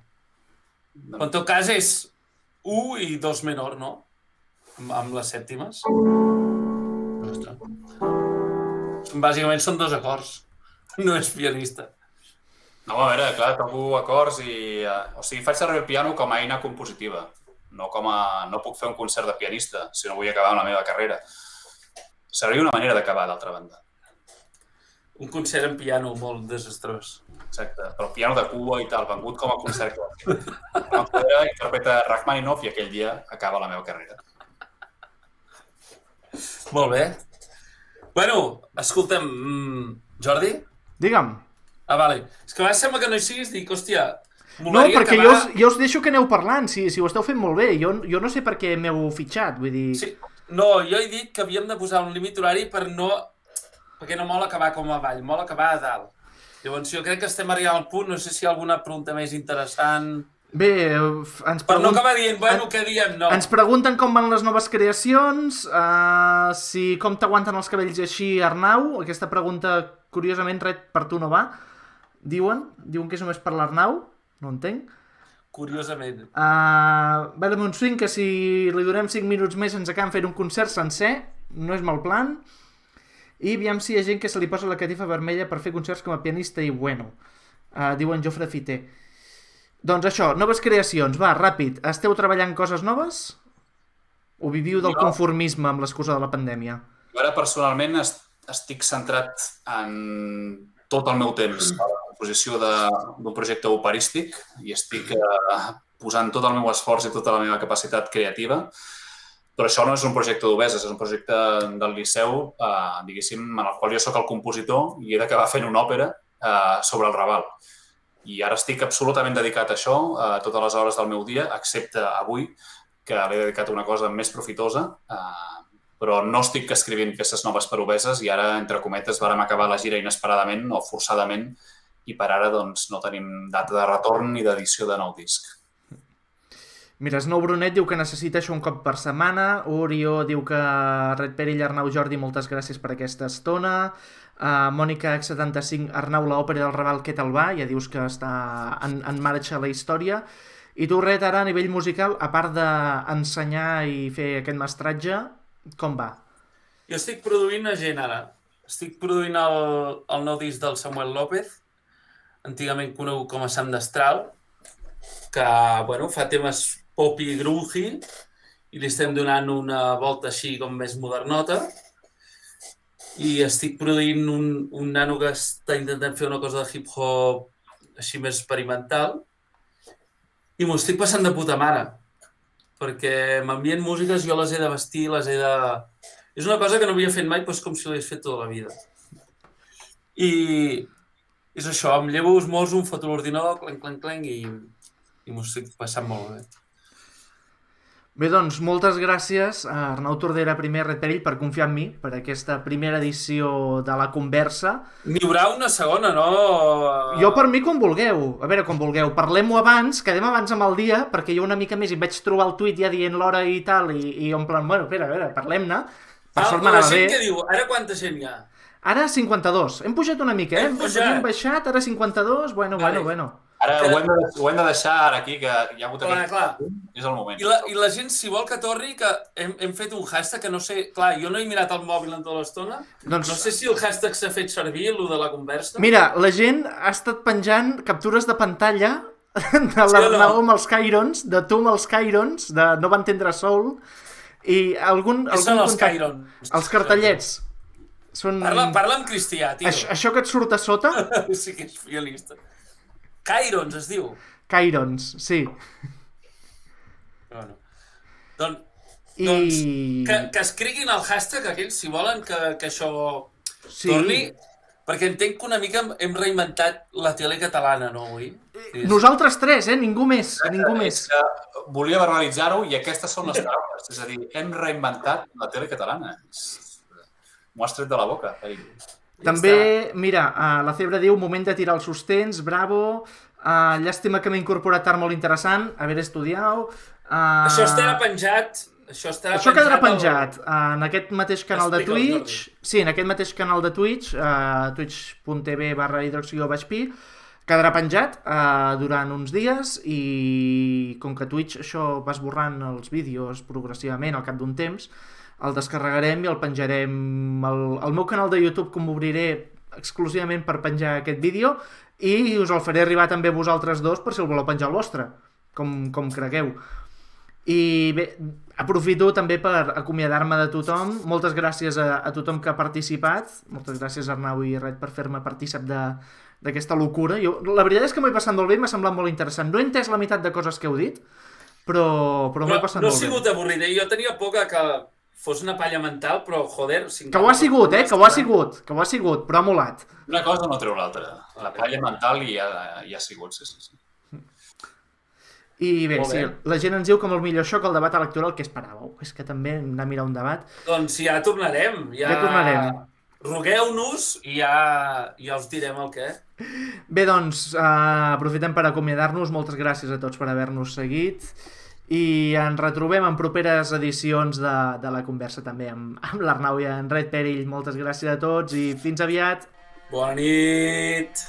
en tot cas és 1 i 2 menor, no? Amb les sèptimes. Ostres. Bàsicament són 2 acords. No és pianista. No, a veure, clar, toco acords i... O sigui, faig servir el piano com a eina compositiva. No puc fer un concert de pianista si no vull acabar amb la meva carrera. Seria una manera d'acabar, d'altra banda. Un concert en piano molt desastrós. Exacte, però piano de Cuba i tal, vengut com a concert clàssic. Interpreta Rachmaninoff i aquell dia acaba la meva carrera. Molt bé. Bueno, escolta'm, Jordi? Digue'm. Ah, vale. És que a vegades sembla que no hi siguis, dic, hòstia, no, perquè jo us deixo que aneu parlant, si ho esteu fent molt bé. Jo no sé per què m'heu fitxat, vull dir... Sí. No, jo he dit que havíem de posar un límit horari perquè no mola acabar com a avall, mola acabar a dalt. Llavors jo crec que estem arribant al punt, no sé si hi ha alguna pregunta més interessant... Bé, ens per no acabar dient, bueno, què diem, no. Ens pregunten com van les noves creacions, com t'aguanten els cabells així, Arnau. Aquesta pregunta, curiosament, ret per tu no va. Diuen que és només per l'Arnau, no entenc. Curiosament. Va de Montswing, que si li donem 5 minuts més ens acaben fent un concert sencer, no és mal plan. I aviam si hi ha gent que se li posa la catifa vermella per fer concerts com a pianista i bueno. Diuen Jofre Fiter. Doncs això, noves creacions, va, ràpid. Esteu treballant coses noves? O viviu del conformisme amb l'excusa de la pandèmia? Ara, personalment, estic centrat en tot el meu temps a la composició d'un projecte operístic i estic posant tot el meu esforç i tota la meva capacitat creativa. Però això no és un projecte d'obeses, és un projecte del Liceu, diguéssim, en el qual jo sóc el compositor i he d'acabar fent una òpera sobre el Raval. I ara estic absolutament dedicat a això, a totes les hores del meu dia, excepte avui, que l'he dedicat a una cosa més profitosa, però no estic escrivint peces noves per obeses i ara, entre cometes, vàrem acabar la gira inesperadament o forçadament i per ara doncs, no tenim data de retorn ni d'edició de nou disc. Mira, Snow Brunet diu que necessita això un cop per setmana, Orió diu que Red Perill, Arnau, Jordi, moltes gràcies per aquesta estona, Mònica X75, Arnau, l'òpera del Raval, què tal va? Ja dius que està en marxa la història. I tu, Red, ara a nivell musical, a part d'ensenyar i fer aquest mestratge, com va? Jo estic produint a gent ara. Estic produint el nou disc del Samuel López, antigament conegut com a Sam Destral, que bueno, fa temes pop i grungy i li estem donant una volta així com més modernota. I estic produint un nano que està intentant fer una cosa de hip-hop així més experimental i m'ho estic passant de puta mare perquè m'envien músiques, jo les he de vestir, És una cosa que no havia fet mai, però és com si l'hagués fet tota la vida. I és això, em llevo, esmoso, em foto l'ordinador, clenc, i m'ho estic passant molt bé. Bé, doncs, moltes gràcies a Arnau Tordera, primer Red Perill, per confiar en mi, per aquesta primera edició de La Conversa. N'hi haurà una segona, no? Jo per mi com vulgueu. A veure, com vulgueu. Parlem-ho abans, quedem abans amb el dia, perquè jo una mica més hi vaig trobar el tuit ja dient l'hora i tal, i en plan, bueno, espera, a veure, parlem-ne. Per sort m'anava bé. La gent què diu? Ara quanta gent hi ha? Ara 52. Hem pujat una mica, Hem baixat, ara 52, bueno. Ara ho hem de deixar ara aquí, que hi ha hagut Clar. És el moment. I la gent, si vol que torni, que hem fet un hashtag que no sé... Clar, jo no he mirat el mòbil en tota l'estona. Doncs... No sé si el hashtag s'ha fet servir, el de la conversa. Mira, la gent ha estat penjant captures de pantalla de l'Arnau amb els Cairons, de tu amb els Cairons, de No va entendre Soul, i algun... Què són els Cairons? Els cartellets. Són... Parla amb cristià, tio. Això que et surt a sota? Sí que és fialista. Cairons, es diu. Cairons, sí. Bueno. Doncs que escriguin el hashtag aquells, si volen que això torni, perquè entenc que una mica hem reinventat la tele catalana, no, avui? Nosaltres tres, ningú més, ningú més. Volia verbalitzar-ho i aquestes són les paraules. És a dir, hem reinventat la tele catalana. M'ho has tret de la boca. També, mira, la Cebre diu, moment de tirar els sostens, bravo, llàstima que m'he incorporat tard molt interessant, haver estudiat... Això estarà penjat... Això quedarà penjat en aquest mateix canal de Twitch. Sí, en aquest mateix canal de Twitch, twitch.tv/hidroxió_pi, quedarà penjat durant uns dies i com que Twitch això va esborrant els vídeos progressivament al cap d'un temps, el descarregarem i el penjarem al meu canal de YouTube, com obriré exclusivament per penjar aquest vídeo, i us el faré arribar també a vosaltres dos per si el voleu penjar al vostre, com cregueu. I bé, aprofito també per acomiadar-me de tothom. Moltes gràcies a tothom que ha participat. Moltes gràcies Arnau i Red per fer-me partícip d'aquesta locura. La veritat és que m'ho he passat molt bé i m'ha semblat molt interessant. No he entès la meitat de coses que heu dit, però m'ho he passat molt bé. No ha sigut avorrit, jo tenia por que fos una palla mental, però joder... Que ho ha sigut, que ho ha sigut, però ha molat. Una cosa no treu l'altra. La palla mental ja ha sigut, sí. I bé, sí, la gent ens diu com el millor xoc al debat electoral que esperàveu. És que també hem de mirar un debat. Doncs ja tornarem. Ja tornarem. Rogueu-nos i ja us direm el què. Bé, doncs, aprofitem per acomiadar-nos. Moltes gràcies a tots per haver-nos seguit. I ens retrobem en properes edicions de la conversa també amb l'Arnau i en Red Perill. Moltes gràcies a tots i fins aviat. Bona nit!